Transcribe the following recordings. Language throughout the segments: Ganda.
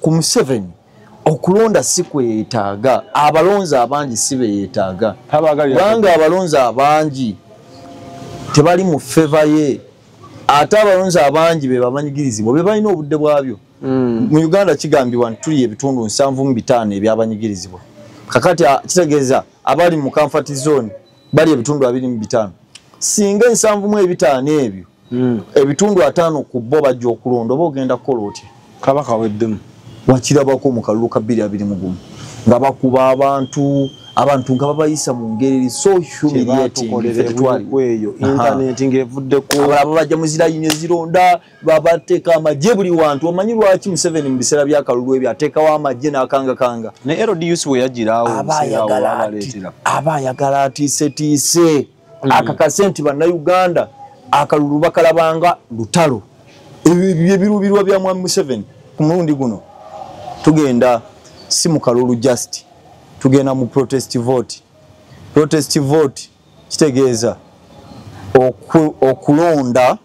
ku Museveni okulonda si kwetaaga, abalonzi abangi si beetaaga. Kubanga abalonzi abangi tebali mu favor ye. Ate abalonzi abangi be babanyigirizibwa be balina obudde bwabyo. Mu Uganda kigambibwa tuli ebitundu 75 ebyabanyigirizibwa. Kakati kitegeeza abali mu comfort zone bali ebitundu 25. Singa 75 ebyo ebitundu 5 ku bo bajja okulonda oba ogenda kukola otya? Kabaka weddemu. Wakirabako mu kalulu ka 221 nga bakuba abantu nga babayisa mu ngeri so humiliating eyo internet ngevuddeko abo bajja muzira yinye zironda babateeka amagye buli wantu. Omanyi lwaki Museveni mu biseera bya kalulu ebyo ateekawo amagye n'akanga ne LDUC we yagirawo abayagala atiise akakase nti bannayuganda akalulu bakalabanga lutalo. Ebyo birubirwa bya Mwami Museveni ku mulundi guno tugenda si mu kalulu just tugenda mu protest vote. Protest vote kitegeeza okulonda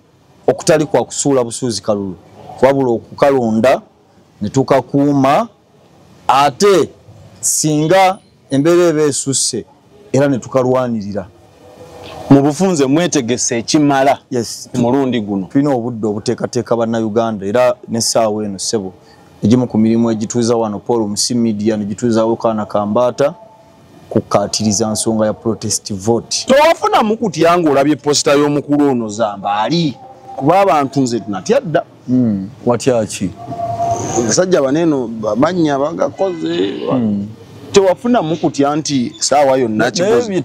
okutali kwa kusuula busuuzi kalulu wabula okukalonda ne tukakuuma ate singa embeera eba esusse era ne tukalwanirira. Mu bufunze mwetegese ekimala mulundi guno tulina obudde obuteekateeka bannayuganda era n'essaawa eno ssebo egimu ku mirimu egituuza wano Paul Musi Media negituuzawo Kaana Kambata kukaatiriza nsonga ya protest vote. Towafuna mukutya ng'olabye posta y'omukulu ono Zambaali kuba abantu nze tunatya dda. Watya ki? Abasajja baneno bamannya bagakoze. Tewafuna mukutya nti saawa yonna kibuzi. Naye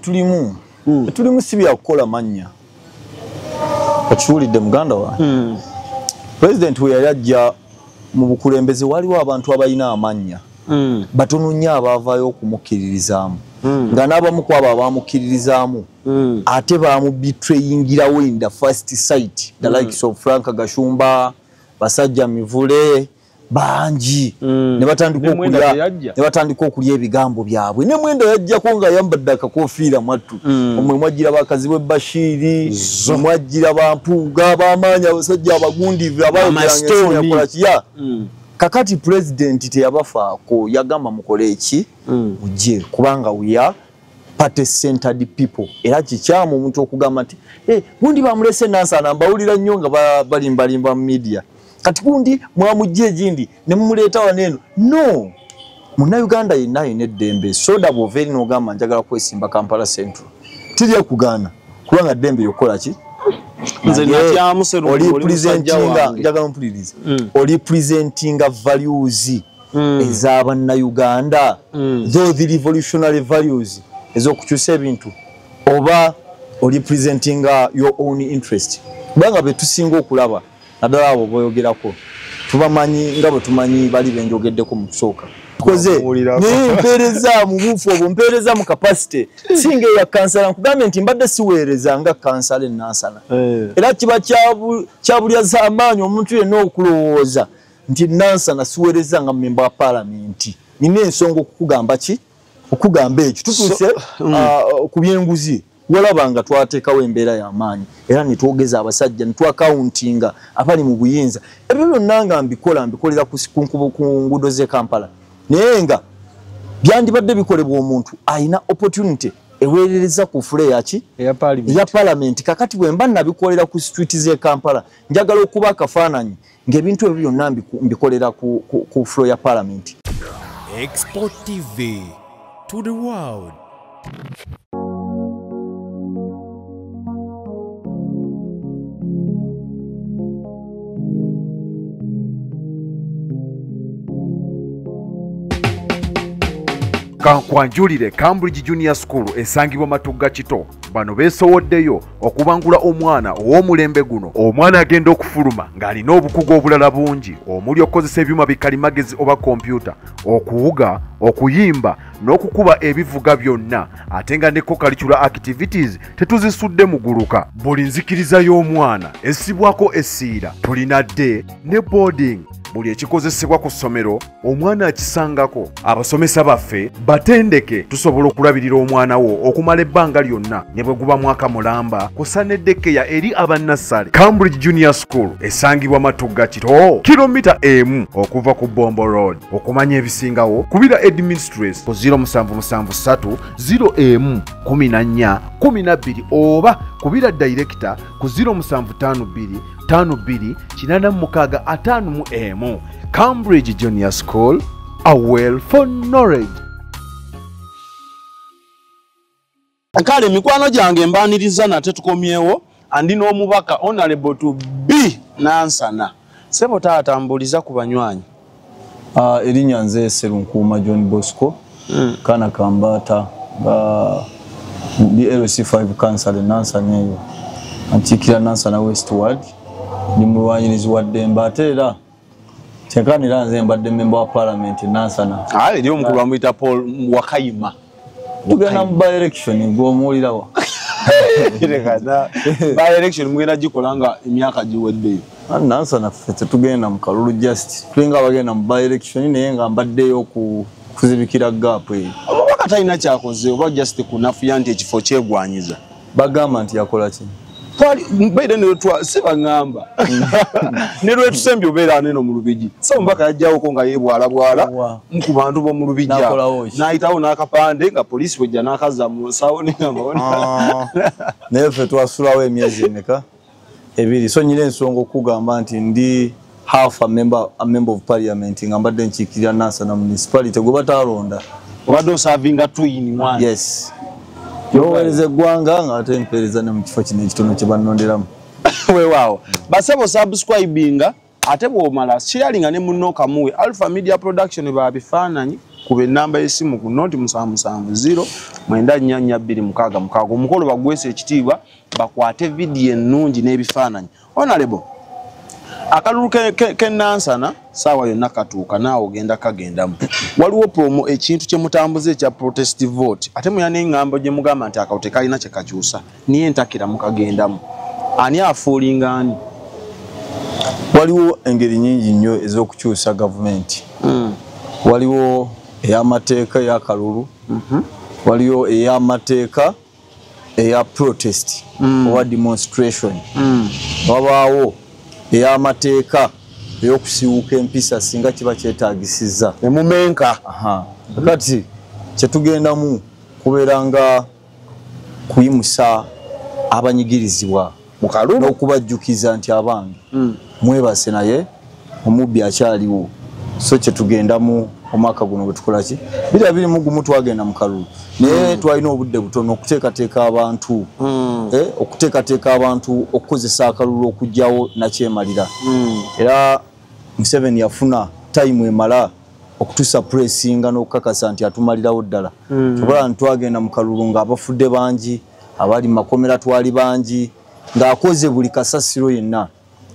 tulimu si bya kukola mannya. Okiwulidde muganda wa? President we yali ajja mu bukulembeze waliwo abantu abalina amannya. Batono nnyo abaavaayo okumukkiririzaamu. Nga n'abamu ku abo abamukkiririzaamu ate bamubetrayingirawo in the first sight. The likes of Frank Gashumba, Basajja Mivule, bangi ne batandika okulya ebigambo byabwe. Ne Mwenda yajjako nga yambadde akakofiira mwattu. Omwe mwajjira bakazi bwe Bashiri, mwajjira bampuuga bamaanya abasajja abagundivu abayogeranga kiya. Kakati president teyabafaako yagamba mukole eki mujje kubanga we are party centered people. Era kikyamu omuntu okugamba nti gundi bamulese Nansana mbawulira nnyo nga balimbalimba mu media. Kati gundi mwamujje egindi ne mumuleeta waneno. No, Munnayuganda yenna ayina eddembe. Soda bw'oveeri n'ogamba njagala kwesimba Kampala Central tirya kugaana kubanga ddembe yokola ki? Oli presentinga values ez'Abannayuganda, though the revolutionary values ez'okukyusa ebintu, oba oli presentinga your own interest. Kubanga be tusinga okulaba naddala abo boyogerako tubamanyi nga bwe tumanyi bali benjogeddeko mu kusooka tukoze naye mpeereza mu buufu obwo mpeereza mu capacity singa eya kansala nkugambye nti mbadde siweereza nga kansala Nansana. Era kiba kyabulya z'amaanyi omuntu yenna okulowooza nti Nansana siweereza nga member wa parliament. Nina ensonga okukugamba ki? Okugamba ekyo tutuuse ku byenguzi walaba nga twateekawo embeera y'amaanyi era ne twogeza abasajja ne twakauntinga abali mu buyinza. Ebyo byonna nga mbikolera ku nguudo z'e Kampala. Naye nga byandibadde bikolebwa omuntu ayina opportunity eweerereza ku fule yaki eya parliament. Kakati bwe mba nabikolera ku street z'e Kampala njagala okuba akafaananyi ng'ebintu ebyo byonna mbikolera ku fule ya parliament. Export TV to the world. Kankwanjulire Cambridge Junior School esangibwa Matugga Kito. Bano beesowoddeyo okubangula omwana ow'omulembe guno. Omwana agenda okufuluma ng'alina obukugu obulala bungi omuli okukozesa ebyuma bikalimagezi oba kompyuta, okuwuga, okuyimba n'okukuba ebivuga byonna ate nga ne co-curricular activities tetuzisudde muguluka. Buli nzikiriza y'omwana essibwako essiira. Tulina day ne boarding buli ekikozesebwa ku ssomero omwana akisangako. Abasomesa baffe batendeke tusobola okulabirira omwana wo okumala ebbanga lyonna ne bwe guba mwaka mulamba kusa n'eddekeya eri abannassale. Cambridge Junior School esangibwa Matugga Kito, kilomita emu okuva ku Bombo Road. Okumanya ebisingawo kubira Administrator ku 0773 01 14 12 oba kubira Director ku 0752 52 86 Cambridge Junior School, a well for knowledge. Kale mikwano gyange mbaniriza nate tukomyewo andi n'omubaka honorable to B Nansana. Sebo tatambuliza ku banywanyi. Erinnya nze Serunkuuma John Bosco, Kana Kambata, DLC5 Council Nansana eyo. Antikira Nansana Westward. Ni mulwanyirizi wa Demba ate era kyekanira nze mbadde member wa parliament Nansana. Eri omukulu bamuyita Paul Wakayima. Tugenda mu by-election gw'omuwulirawo. By-election mugenda gikolanga emyaka giweddeyo. Nansana ffe tetugenda mu kalulu just tulinga abagenda mu by-election naye nga mbaddeyo kuzibikira gap eyo. Ababaka talina kyakoze oba just kunafuya nti ekifo kyegwanyiza. Bagamba nti yakola ki? Mbaire netwa sibangamba ne lwetusembye obeera neno mu Lubigi so mbaka yajjawoko nga yebwala ku bantu bo mu Lubigi n'ayitawo n'akapande nga poliisi bwejja n'akaza mu nsawo n'engamba naye ffe twasulawo emyezi emeka ebiri so nyina ensonga okugamba nti ndi half a member of parliament nga mbadde nkiikirira Nansana municipality gwe batalonda obadde osavinga 2 in 1. Yes. Yowereze gwanga nga ate mpereza ne mu kifo kino ekitono kye bannonderamu. Weewaawo. Basebo subscribinga ate bw'omala sharinga ne munno kamuwe Alpha Media Production babifaananyi kube namba y'essimu ku 0770 9442 omukolo bagwese ekitiibwa bakwate video ennungi n'ebifaananyi. Honorable akalulu ke Nansana sawa yonna katuuka naawe ogenda kagendamu. Waliwo promo ekintu kye mutambuze ekya protest vote ate muyana engambo gye mugamba nti akawute kalina kye kakyusa niye ntakira mukagendamu. Ani afuulinga ani? Waliwo engeri nnyingi nnyo ez'okukyusa gavumenti. Waliwo ey'amateeka ey'akalulu, waliwo ey'amateeka eya protest oba demonstration, wabaawo ey'amateeka ey'okusiiwuka empisa singa kiba kyetaagisizza emumenka. Kati kyetugendamu kubeera nga kuyimusa abanyigirizibwa mu kalulu n'okubajjukiza nti abange mwebase naye omubbi akyaliwo. So kyetugendamu omwaka guno bwe tukola ki 2021 twagenda mu kalulu naye twalina obudde butono okuteekateeka abantu okuteekateeka abantu okukozesa akalulu okugyawo nakyemalira. Era Museveni yafuna time emala okutusuppressinga n'okukakasa nti atumalirawo ddala. Oba ntwagenda mu kalulu ng'abafudde bangi abali makomera twali bangi ng'akoze buli kasasiro yenna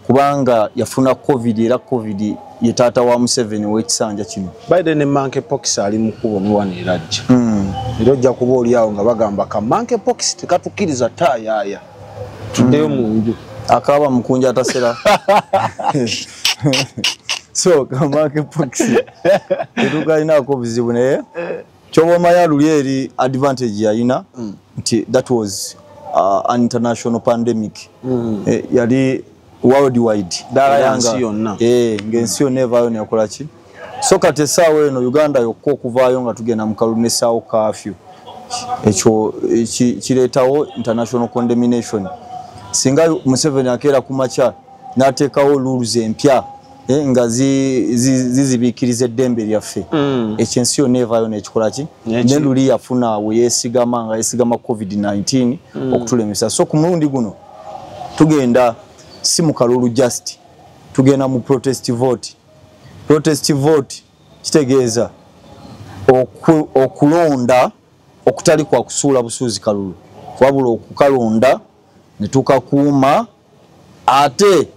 kubanga yafuna covid era covid ye taata wa Museveni w'ekisanja kino. Biden ne monkeypox ali mu kubo muwanira ajja. Era ojja kuba oli awo nga bagamba ka monkeypox tekatukiriza taayaya tuddeyo mu nju akaba mukunja atasera. So ka monkeypox tetukalinaako buzibu naye kyobomanya luli eri advantage yalina nti that was an international pandemic. Yali worldwide dala yansi yonna ng'ensi yonna evaayo neyakola ki. So kati essaawa eno Uganda yokka okuvaayo nga tugenda mu kalulu n'essaawo kafyu ekyo kireetawo international condemnation. Singa Museveni akeera ku makya n'ateekawo rules empya nga zizibiikiriza eddembe lyaffe ekyo ensi yonna evaayo n'ekikola ki ne luli yafuna we yeesigama nga yeesigama covid-19 okutulemesa. So ku mulundi guno tugenda si mu kalulu just tugenda mu protest vote. Protest vote kitegeeza okulonda okutali kwa kusuula busuuzi kalulu wabula okukalonda ne tukakuuma ate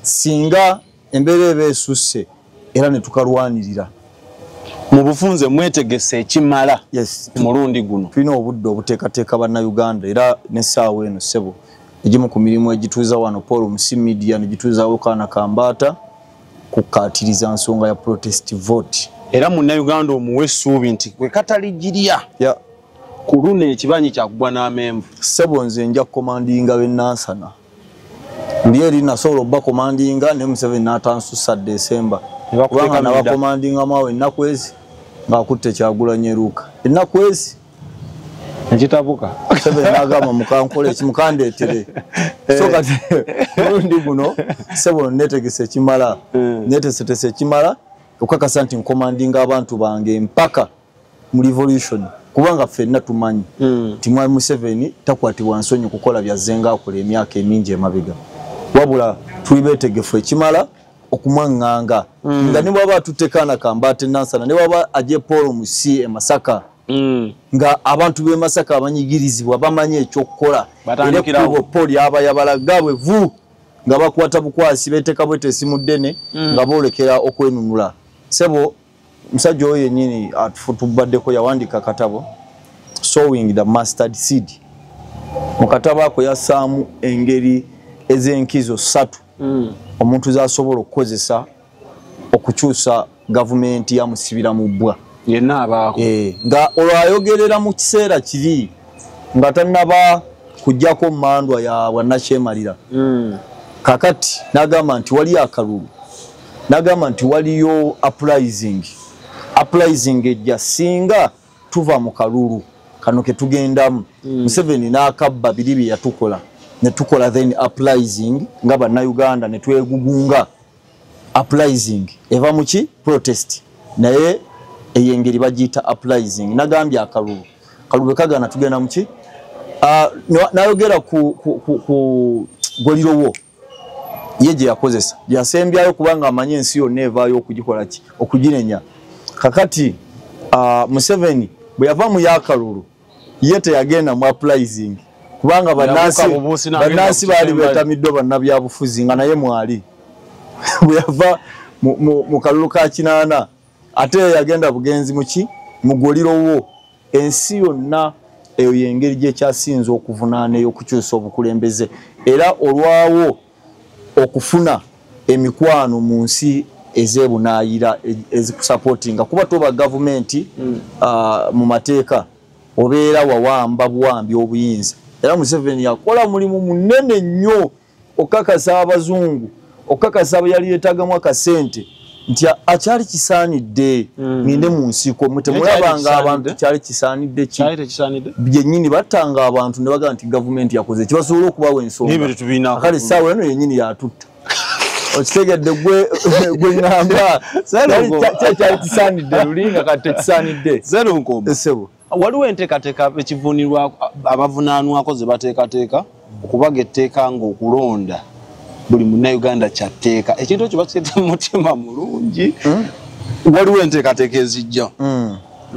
singa embeera eba esusse era ne tukalwanirira. Mu bufunze mwetegese ekimala. Yes. Mulundi guno tulina obudde obuteekateeka bannayuganda era n'essaawa eno ssebo egimu ku mirimu egituuza wano Paul Musi Media ne gituuzawo Kana Kambata kukatiriza nsonga ya protest vote. Era munnayuganda omuwe essuubi nti kwe katalijjirya Yeah. ku luno ekibanyi kyakugwa n'amenvu. Ssebo nze nja komandinga b'Enansana. Ndi eri nasobola obba komandinga ne Museveni n'atansussa December. Kubanga nabakomandinga mwawe ennaku ezi ng'akutte Kyagulanyi Eruuka. Ennaku ezi Ekitabuka. Museveni n'agamba mukankole ekimukandeetere. So kati mulundi guno ssebo neetegese ekimala. Neetesetese ekimala okukakasa nti nkomandinga abantu bange mpaka mu revolution. Kubanga ffenna tumanyi nti Mwami Museveni takwatibwa nsonyi kukola byazzenga akola emyaka emingi emabega. Wabula tuli beetegefu ekimala okumwaŋŋanga nga ne bw'aba atutekana Kambate Nansana ne bw'aba ajje Paul Musi e Masaka nga abantu b'e Masaka abanyigirizibwa bamanyi ekyokukola batandikirawo poli aba yabalaga bwevu nga bakwata bukwasi beeteka bwete esimu ddene nga boolekera okwenunula. Sebo musajja oyo yennyini atufutubaddeko yawandika katabo Sowing the Mustard Seed. Mu katabo ako yassaamu engeri ez'enkizo 3 omuntu z'asobola okukozesa okukyusa gavumenti yamusibira mu bbwa. Yenna abaako. Nga olwo ayogerera mu kiseera kiri nga tannaba kujjako mmandwa ya bwannakyemalira. Kakati n'agamba nti waliyo akalulu. N'agamba nti waliyo uprising ejja singa tuva mu kalulu kano ke tugendamu. Museveni n'akabba biri bye yatukola. Ne tukola then uprising nga bannayuganda ne twegugunga. Uprising eva muki protest naye eyengeri bagiyita uprising. Nagambye akalulu kalulu kagana tugenda muki nayogera ku Golirowo ye gye yakozesa yasembyayo kubanga amanye ensi yonna evaayo okugikola ki okuginenya. Kakati Museveni bwe yava mu yakalulu ye teyagenda mu uprising kubanga bannansi baali beetamiddwa bannabyabufuzi nga naye mwali bwe yava mu kalulu ka kinaana ate yagenda bugenzi muki mu Golirowo. Ensi yonna eyo yengeri gyekyasinza okuvunaana ey'okukyusa obukulembeze era olwawo okufuna emikwano mu nsi ez'ebunaayira ezikusapootinga kuba toba gavumenti mu mateeka obeera wawamba buwambi obuyinza. Era Museveni yakola mulimu munene nnyo okakasa abazungu okakasa yali yeetagamu akasente nti akyali kisaanidde ngende mu nsiko mutemulabanga abantu kyali kisaanidde ki byennyini battanga abantu ne bagamba nti gavumenti yakoze kibasobola okubawa ensonga kale essaawa eno yennyini yatutta okitegedde gwe ŋŋamba kyali kisaanidde luli nga kati tekisaanidde. Sebo waliwo enteekateeka ekivunirwa abavunaanwako ze bateekateeka okubaga etteeka ng'okulonda buli munnayuganda kyatteeka ekintu ekyo bakiyita mu mutima mulungi. Waliwo enteekateeka ezijja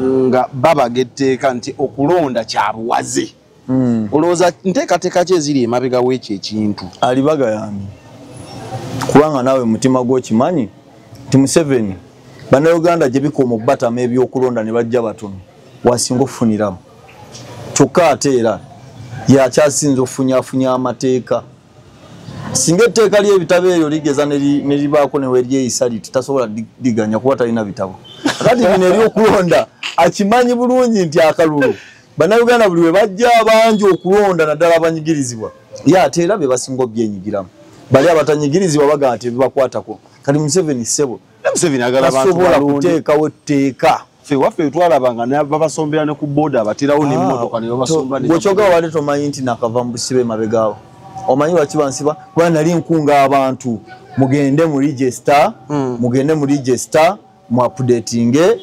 nga babaga etteeka nti okulonda kya buwaze. Olowooza nteekateeka ki eziri emabega w'ekyo ekintu? Alibaga yami kubanga naawe mutima gw'okimanyi nti Museveni bannayuganda gye bikoma okubatama ebyokulonda ne bajja batono wasinga okufuniramu kyokka ate era yakyasinza okufunyaafunya amateeka. Singa etteeka ly'ebitabo eryo ligeza ne libaako ne weeryeyisa liti tasobola diganya kuba talina bitabo. Kati bino ery'okulonda akimanyi bulungi nti akalulu bannayuganda buli we bajja abangi okulonda naddala abanyigirizibwa ye ate era be basinga obyenyigiramu. Bali abatanyigirizibwa bagamba nti bibakwatako. Kati Museveni ssebo tasobola kuteekawo etteeka. Ffe waffe twalabanga babasombera ne ku booda abatirawo n'emmotoka ne babasomba. Bw'okyoga wali tomanyi nti nakava mu busibe emabegaawo. Omanyi lwaki bansiba? Kuba nali nkunga abantu mugende mu register mu updatinge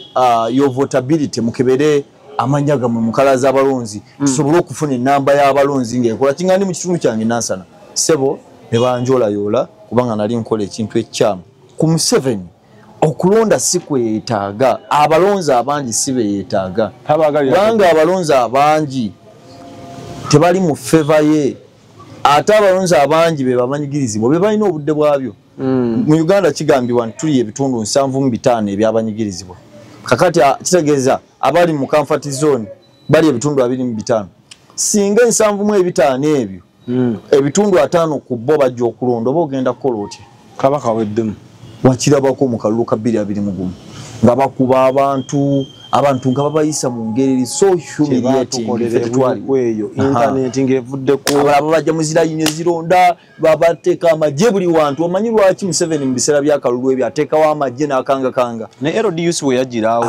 your votability mukebere amanya gammwe mu kala z'abalonzi tusobole okufuna ennamba y'abalonzi ng'ekola kingandi mu kitundu kyange Nansana. Ssebo ne banjoolayoola kubanga nali nkola ekintu ekyamu. Ku Museveni okulonda si kwetaaga, abalonzi abangi si beetaaga kubanga abalonzi abangi tebali mu favor ye. Ate abalonzi abangi be babanyigirizibwa be balina obudde bwabyo. Mu Uganda kigambibwa nti tuli ebitundu 75 ebyabanyigirizibwa. Kakati kitegeeza abali mu comfort zone bali ebitundu 25. Singa 75 ebyo ebitundu 5 ku bo bajja okulonda oba ogenda kukola otya? Kabaka weddemu. wakirabako mu kalulu ka 2021 nga bakuba abantu nga babayisa mu ngeri so humiliating kweyo internet ngevudde ko abalaba bajja muzira yinyo zironda babateka amajje buli wantu omanyi lwaki Museveni mu biseera bya kalulu ebyo ateekawo amajje n'akanga ne LDUC we yagirawo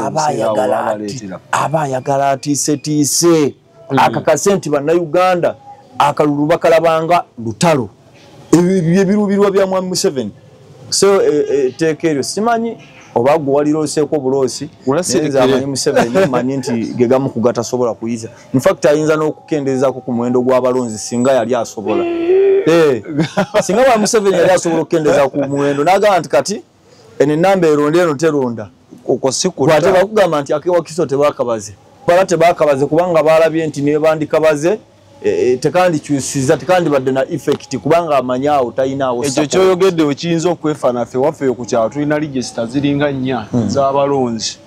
abayagala atiise akakase nti bannayuganda akalulu bakalabanga lutalo ebirubirwa bya mwami Museveni so teeka eryo simanyi oba gwaliroseeko bulosi neza amanyi Museveni manyi nti gegamu kugata sobola kuyiza in fact ayinza n'okukendeezako ku muwendo gw'abalonzi singa yali asobola singa wa Museveni yali asobola okukendeeza ku muwendo n'agamba nti kati enamba eronda eno teronda kwate bakugamba nti akewakiso tebakabaze bala tebakabaze kubanga balabye nti ne bandikabaze tekandi kyusiza tekandi badde na effect kubanga amanyaawo tayinaawo ekyo kyoyogedde okiyinza okwefaana ffe waffe ku kyalo tulina register ziringa nnya z'abalonzi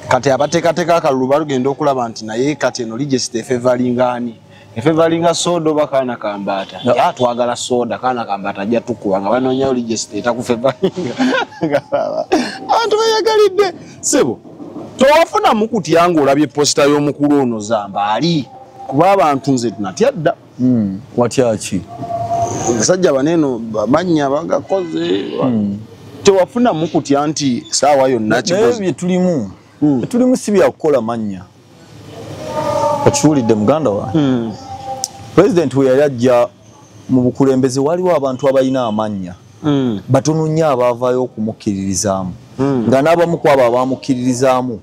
kati abateekateeka akalulu balugenda okulaba nti naye kati eno register efevalingaani efevalinga soda oba kaana kambaata twagala soda kaana kambaata ajja tukuba nga banoonyayo register etakufevalinga abantu beyagalidde sebo towafunamu kutya ng'olabye posita y'omukulu ono zambaali kuba abantu nze tunatya dda watyaki abasajja baneno bamanya bagakoze tewafunamu kutya nti saawa yonna kikoze tulimu si byakukola mannya okiwulidde muganda wa president we yali ajja mu bukulembeze waliwo abantu abalina amannya batono nnyo abaavaayo okumukkiririzaamu nga n'abamu ku abo abamukkiririzaamu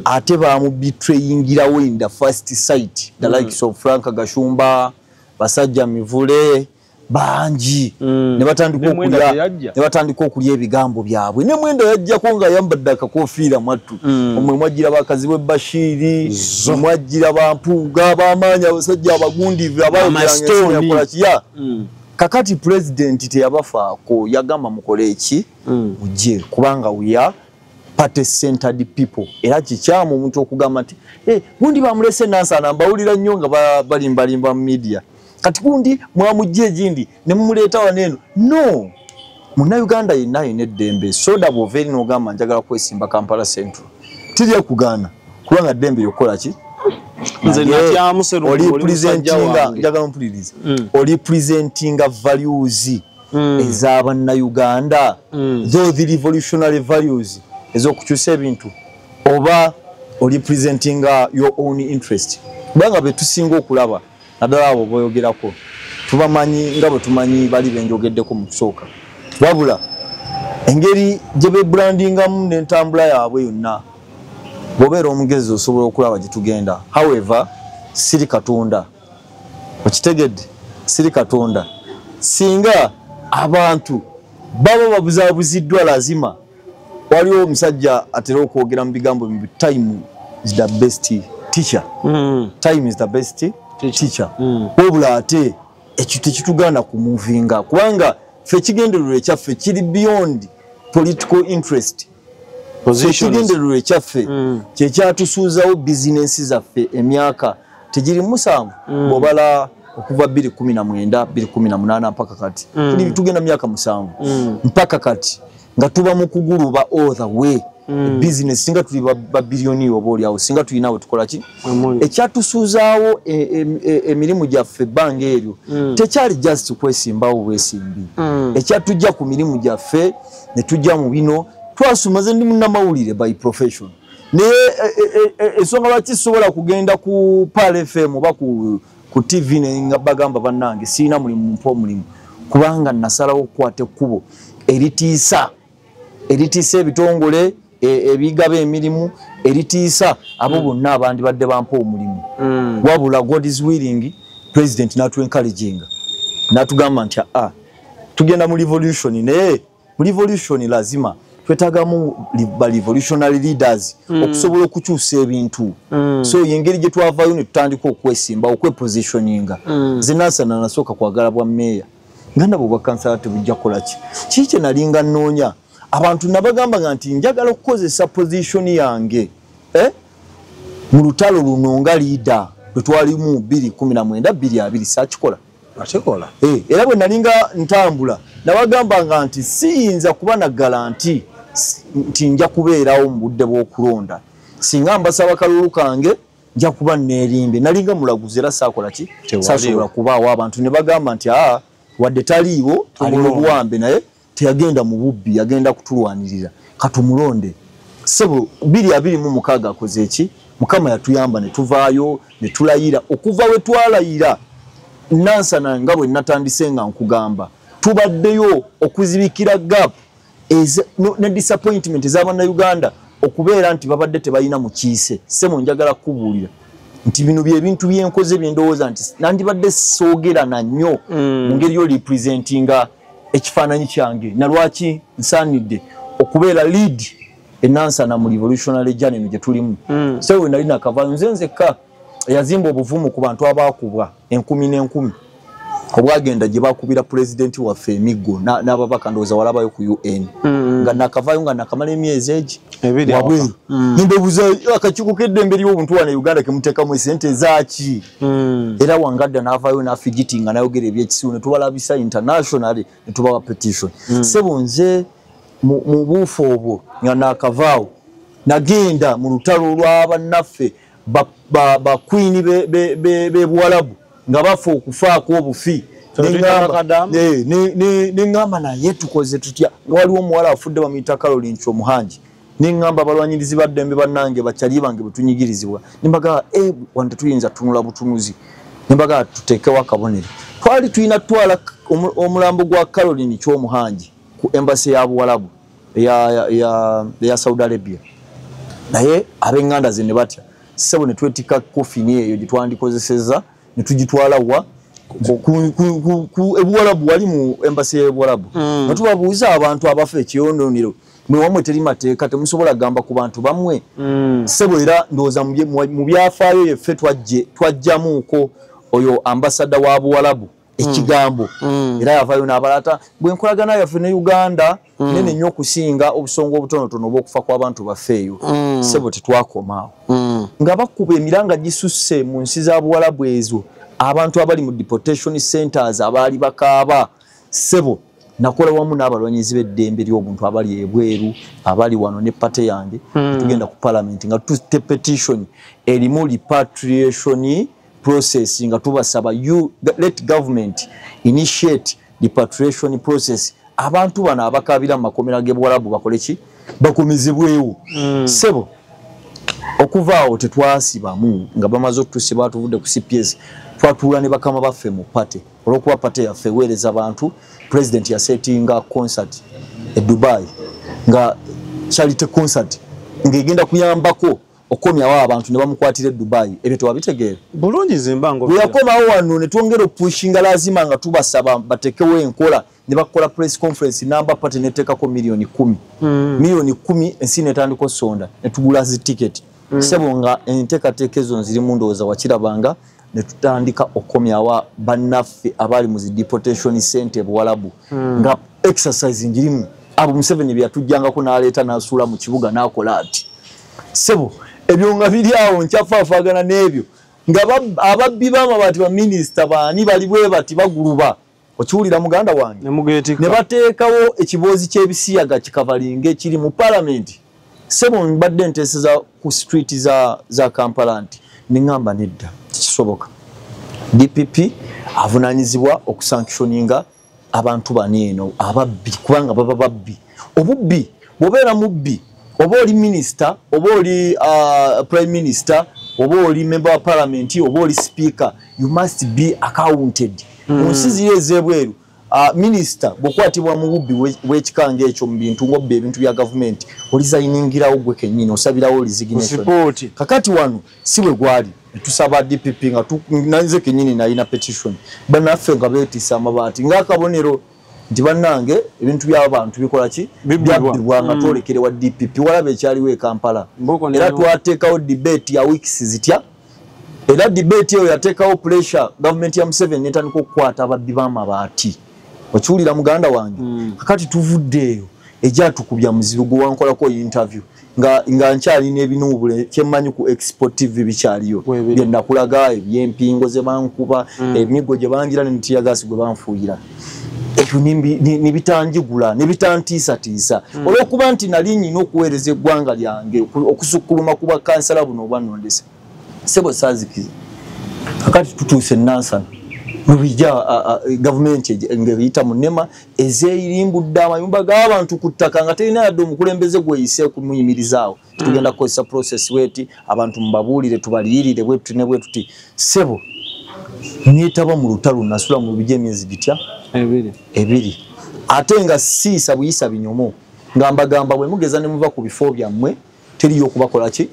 ate bamubitrayingirawo in the first sight the likes of Frank Gashumba basajja mivule bangi ne batandika okulya ebigambo byabwe ne mwendo yajjako nga yambadde akakofiira mwattu omwe mwajjira bakazi bwe Bashiri mwajjira bampuuga bamaanyi abasajja abagundivu abayogeranga kakati president teyabafaako yagamba mukole eki mujje kubanga we are party centered people era kikyamu omuntu okugamba nti gundi bamulese nansana mbawulira nnyo nga balimbalimba mu media kati gundi mwamujje egindi ne mumuleeta waneno no munnayuganda yenna ayina eddembe soda bw'oveeri n'ogamba njagala kwesimba Kampala Central tirya kugaana kubanga ddembe yokola ki oli presentinga values ez'abannayuganda though the revolutionary values ez'okukyusa ebintu oba oli presentinga your own interest kubanga betusinga okulaba naddala abo boyogerako tubamanyi nga bwe tumanyi bali benjogeddeko mu kusooka wabula engeri gye bebrandingamu n'entambula yaabwe yonna bw'obeera omugezi osobola okulaba gye tugenda however siri katonda okitegedde siri katonda singa abantu baba babuzaabuziddwa lazima waliwo omusajja atera okwogera mu bigambo bibi time is the best teacher time is the best teacher wabula ate ekyo tekitugaana kumuvinga kubanga ffe ekigendererwa ekyaffe kiri beyond political interest ekigendererwa ekyaffe kyekyatusuuzawo bizinensi zaffe emyaka tegiri musanvu bw'obala okuva 2019 2018 mpaka kati tugenda myaka musanvu mpaka kati nga tuba mu kuguluba all the way business singa tuli babiliyoni oba oliawo singa tulina we tukola ki ekyatusuuzaawo emirimu gyaffe ebbanga eryo tekyali just kwesimbawo bwesimbi ekyatujja ku mirimu gyaffe ne tujja mu bino twasumaze ndi munnamawulire by profession naye ensonga lwaki sobola kugenda ku PAL FM oba ku TV nga bagamba bannange siina mulimu mpa omulimu kubanga nasalawo okukwata ekkubo eritiisa ebitongole ebigaba emirimu eritiisa abo bonna abandi badde bampa omulimu wabula God is willing president natu encouraging natugamba nti tugenda mu revolution naye mu revolution lazima twetagamu ba revolutionary leaders okusobola okukyusa ebintu so yengeri gye twavaayo ne tutandika okwesimba okwepositioninga zinasana nasooka kwagala bwa meya nganda bwe bakansala tebujja kukola ki kiki nalinga nnoonya abantu nabagamba nti njagala okukozesa position yange mu lutalo luno nga leader lwe twalimu 2019 2020 saakikola era bwe nalinga ntambula nabagamba nti siyinza kuba na garanti nti nja kubeerawo mu budde bw'okulonda singa ambasaba kalulu kange nja kuba neerimbe nalinga mulaguzi era saakola ki saasobola kubaawo abantu ne bagamba nti wadde taliiwo ali mu buwambe naye teyagenda mu bubbi yagenda kutulwanirira katumulonde sebo 2026 akoze eki Mukama yatuyamba ne tuvaayo ne tulayira okuva we twalayira nansana nga bwe natandise nga nkugamba tubaddeyo okuzibikira gap ne disappointment ez'abanna Uganda okubeera nti babadde tebalina mu kiise semo njagala kubuulira nti bino byebintu byenkoze byendowooza nti nandibadde soogera na nnyo mu ngeri yo representinga ekifaananyi kyange nalwaki nsaanidde okubeera lead enansana mu revolutionary journey gye tulimu so we nali nakavaayo nze nzekka yazimba obuvumu ku bantu abaakubwa 10,000 obwagenda gye bakubira president waffe emiggo n'ababaka ndowooza walabayo ku UN nga nakavaayo nga nakamala emyezi egi wabweru nimbebuuza akakiiko k'eddembe ly'obuntu wana Uganda kemuteekamu esente zaaki era wangadda n'avaayo n'afigitinga n'ayogera ebyekisibo ne tubalabisa internationally ne tubawa petition sebo nze mu buufu obwo nga nakavaawo nagenda mu lutalo lw'abannaffe bakwini b'ebuwalabu nga bafa okufaako obufi neŋŋamba naye tukoze tutya waliwo omuwala afudde bamuyita Caroline Kyomuhangi neŋŋamba abalwanyirizi baddembe bannange bakyali bange betunyigirizibwa nembaga wante tuyinza tunula butunuzi nembaga tuteekewo akabonero twali tulina twala omulambo gwa Caroline Kyomuhangi ku embassy ya Buwalabu ya Saudi Arabia naye ab'eŋŋanda ze ne batya sebo ne twetika kofini eyo gye twandikozeseza ne tugitwala wa ku ebuwalabu wali mu embassy y'ebuwalabu ne tubabuuza abantu abafa ekiyononero mwe wamwe teri mateeka temusobola gamba ku bantu bamwe sebo era ndowooza mu byafaayo yeffe twajjamuuko oyo ambasada wa Buwalabu ekigambo era yavaayo n'abalata bwe nkolagana yaffe ne Uganda nene nnyo okusinga obusongo obutonotono obw'okufa kw'abantu baffeeyo sebo tetwakomaawo nga bakuba emiranga gisusse mu nsi za Buwalabu ezo abantu abali mu deportation centers abaali bakaaba sebo nakola wamu n'abalwanyizi b'eddembe ly'obuntu abali ebweru abali wano ne pate yange tugenda ku parliament nga tutte petition erimu repatriation process nga tubasaba let government initiate repatriation process abantu bana abakabira makomera g'ebuwalabu bakole ki bakomezebwewo sebo okuvaawo tetwasibamu nga bamaze okutusiba tuvudde ku CPS twatuula ne bakama baffe mu pate olwokuba pate yaffe weereza abantu president yasetinga concert e Dubai nga charity concert ng'egenda kuyambako okomyawo abantu ne bamukwatira e Dubai ebyo tewabitegeera bulungi zimbango yakomawo wano ne twongera opushinga lazima nga tubasaba batekewo enkola ne bakola press conference namba pate neteekako milioni 10 milioni 10 ensi netandika sonda ne tugula zi ticket sebo nga enteekateeka ezo nzirimu ndowooza wakirabanga ne tutandika okomyawo bannaffe abali mu zi deportation center Buwalabu nga exercise njirimu abo Museveni byatujjangako n'aleeta n'asuula mu kibuga n'akola ati sebo ebyo nga biri awo nkyafaafagana n'ebyo nga ababbi b'amabaati ba minisita baani bali bwe bati baguluba okiwulira muganda wange ne bateekawo ekiboozi ky'ebisiyaga kikavalinga ekiri mu parliament sebo mbadde nteeseza ku street za Kampala nti neŋŋamba nedda kisoboka DPP avunaanyizibwa okusanctioninga abantu bani eno ababbi kubanga baba babbi obubbi bw'obeera mubbi oba oli minister oba oli prime minister oba oli member wa parliament oba oli speaker you must be accounted munsi ziri ez'ebweru minister bw'okwatibwa mu bubbi bw'ekikanga ekyo mu bintu ng'obba ebintu bya gavumenti olizayiningirawo gwe kennyini osabirawo resignation kakati wano si bwe gwali tusaba DPP nga nanze kennyini nalina petition bannaffe nga beetiisa amabaati ng'akabonero nti bannange ebintu by'abantu bikola ki byabbibwa nga twolekere wa DPP walaba ekyaliwo e Kampala era twateekawo debate ya weeks zitya era debate eyo yateekawo pressure government ya Museveni netandika okukwata ababbi b'amabaati okiwulira muganda wange kakati tuvudde eyo ejatukubya muzibu gwe wankolako interview nga nkyalina ebinuubule kyemmanyi ku Expo TV bikyaliyo bye nakulaga ebyempingo ze bankuba emigo gye bangira ne mutiyagasi gwe banfuuyira ekyo nibitanjigula nibitantiisatiisa olw'okuba nti nali nyina okuweereza eggwanga lyange okusukkuluma ku bakansala buno obwanondese sebo saazikiza kakati tutuuse Nansana mubijja gavumenti ng'eyita mu nnema ezeeyirimbudde amayumba g'abantu ku ttaka nga terina yadde omukulembeze gweyise kumuyimirizaawo tugenda kukozesa process weti abantu mubabuulire tubaliyirire bwetuti ne bwetuti sebo nitaba mu lutalo nasula mu bijja emyezi gitya ebiri ate nga siisa buyisa binyomo ngambagamba bwe mugeza ne muva ku bifo byammwe teriyo okubakola ki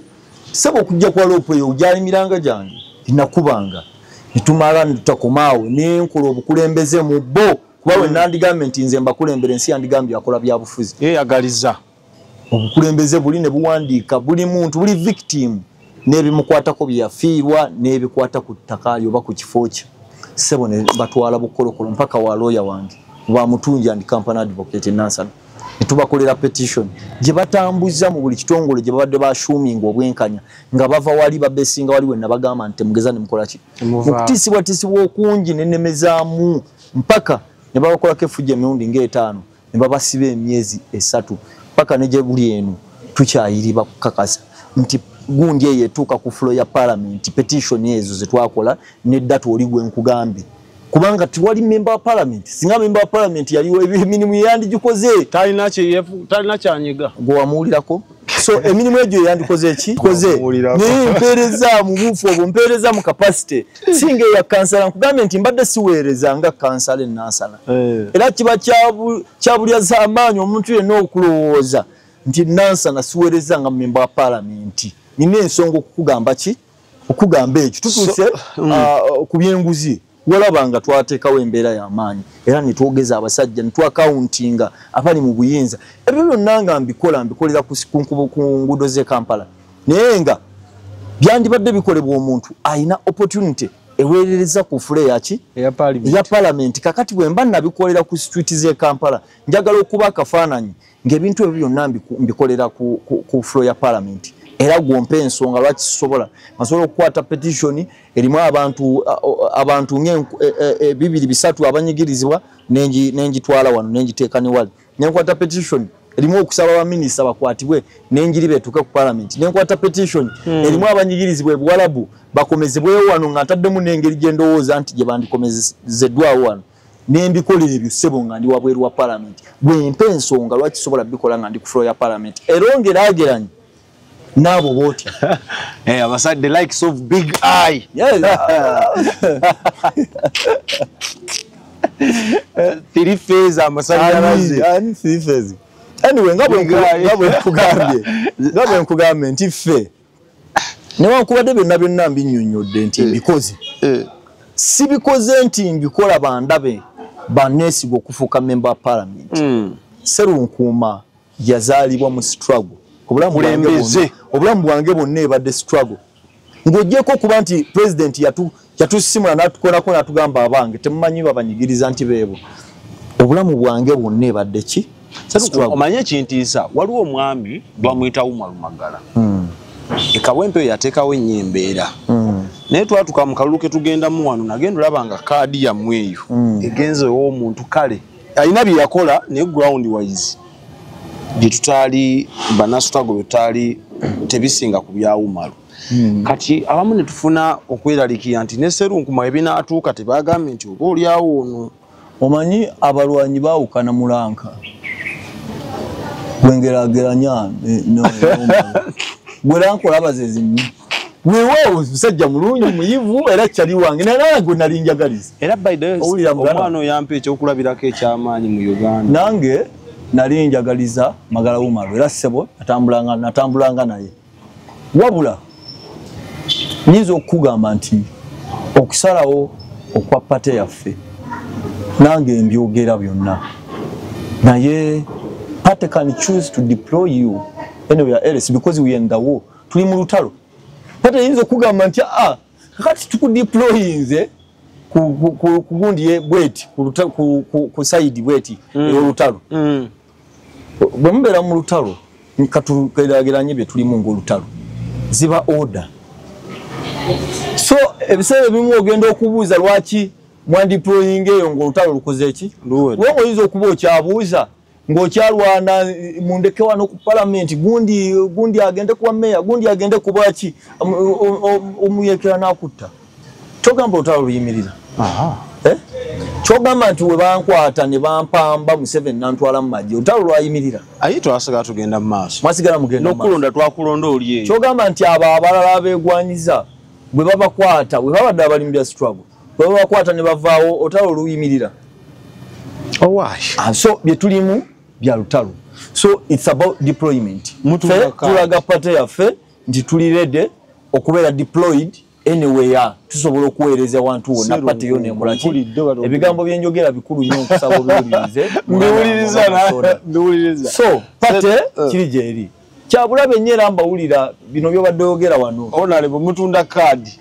sebo okujja kwa lopo eyo ojalimiranga gyange inakubanga nitumala nitakomaawo nenkola obukulembeze mu bo kuba we nandigambye nti nze mbakulembere ensi yandigambye akola byabufuzi yeyagaliza obukulembeze buli ne buwandiika buli muntu buli victim n'ebimukwatako byafiirwa n'ebikwata ku ttaka lyoba ku kifo kye sebo ne batwala bukolokolo mpaka wa lawyer wange Bamutunja and company advocate Nansana netubakolera petition gye batambuza mu buli kitongole gye babadde bashuminga obwenkanya nga bava wali babesinga wali we nabagamba nti mugeza ne mukola ki mukutisibwa okungi nenemezaamu mpaka ne babakola kefuja emirundi ng'etaano ne babasiba emyezi 3 mpaka ne gye buli eno tukyayiriba kukakasa nti gundi eyo etuuka ku floor ya parliament petition ezo zetwakola neddatu oli gwe nkugambye kubanga tiwali member wa parliament singa member wa parliament yaliwo emirimu yandikoze talina kyanyiga gwe wamuwulirako so emirimu egyo yandikoze ki koze nempeereza mu bufu obwo mpeereza mu capacity singa ya kansala nkugambye nti mbadde siweereza nga kansala e Nansana era kiba kyabulya z'amaanyi omuntu yenna okulowooza nti Nansana siweereza nga member wa parliament nina ensonga okukugamba ki okugamba ekyo tutuuse ku byenguzi walabanga twateekawo embeera y'amaanyi era nitwogeza abasajja nitwakauntinga abali mu buyinza ebyo byonna nga mbikolera ku nguudo z'e Kampala naye nga byandibadde bikolebwa omuntu alina opportunity eweerereza ku fule yaki eya parliament kakati bwe mba nabikolera ku street z'e Kampala njagala okuba akafaananyi ng'ebintu ebyo byonna mbikolera ku fule ya parliament era gwompe ensonga lwaki kisobola masobola okukwata petition erimu abantu bibiri bisatu abanyigirizibwa nenjitwala wano nenjiteeka ne wali nenkwata petition erimu okusaba abaminisita bakwatibwe nenjiribe etuuke ku parliament nenkwata petition erimu abanyigirizibwa ebuwalabu bakomezebweyo wano nga ntaddemu n'engeri gye ndowooza nti gye bandikomezeddwawo wano nembikolera ebyo ssebo nga ndi wabweru wa parliament bwempe ensonga lwaki kisobola bikola nga ndi ku floor ya parliament era ongeraageranye nabo botya abasajja the likes of Big Eye three phase amasanyalaze three phase anyway ngabwe nkugambye nti ffe newankubadde byonna mbinnyonnyodde nti mbikoze si bikoze nti mbikola bandabe baneesigwa okufuuka member wa parliament Serunkuuma yazaalibwa mu struggle obulamu bwange bwonna ebadde struggle ng'ogyeko kuba nti president yatusimula n'atukolako n'atugamba abange temumanyi babanyigiriza nti beebo obulamu bwange bwonna ebadde ki omanye ekintiisa waliwo omwami bamuyita Umar Magala ekawempe eyo yateekawo ennyo embeera naye twatuka mu kalulu ke tugendamu wano nagenda olaba nga kaadi yammwe eyo egenze ow'omuntu kale alina bye yakola naye ground wise bye tutaali banasutago tutaali tebisinga ku bya Umaru kati abamu ne tufuna okweralikira nti ne Serunkuuma ebinaatuuka tebagambye nti oba oliawo ono omanyi abalwanyi baawukana mulanka gwengerageranya gwerankola abazezi nnyo weewaawo musajja mulungi muyivu era kyali wange naye gwe nali njagaliza era by the way omwana oyampa ekyokulabirako ekyamaanyi mu Uganda nange nali njagaliza Magala Umaru era ssebo natambulanga naye wabula nyinza okugamba nti okusalawo okwa pate yaffe nange mbyogera byonna naye pate can choose to deploy you anywhere else because we are in the war tuli mu lutalo pate yinza okugamba nti kakati tukudeployinze kugundi bweti ku side bweti olutalo bwe mubeera mu lutalo katugeraageranye bye tulimu ng'olutalo ziba order so ebiseera ebimu ogenda okubuuza lwaki mwandiploying eyo ng'olutalo lukoze eki wewe oyinza okuba okyabuuza ng'okyalwana mundeke wano ku parliament gundi agende kuba meya gundi agende kubaki omuyekera n'akutta kyogamba olutalo luyimirira kyogamba nti we bankwata ne bampamba Museveni nantwala mu magye olutalo lwayimirira aye twasigala tugenda mu maaso mwasigala mugenda n'okulonda twakulonda oli eyo kyogamba nti abo abalala abeegwanyiza bwe babakwata bwe babadde abali mu bya struggle bwe babakwata ne bavaawo olutalo luyimirira so bye tulimu bya lutalo so it's about deployment tulaga pate yaffe nti tuli ready okubeera deployed anywhere tusobola okuweereza wantu wonna pate yo nekolaki ebigambo byenjogera bikulu nnyo okusaba obiwulirize so pate kiri gyeri kyabulabe nnyo era mbawulira bino byobadde oyogera wano onalebo mutunda kaadi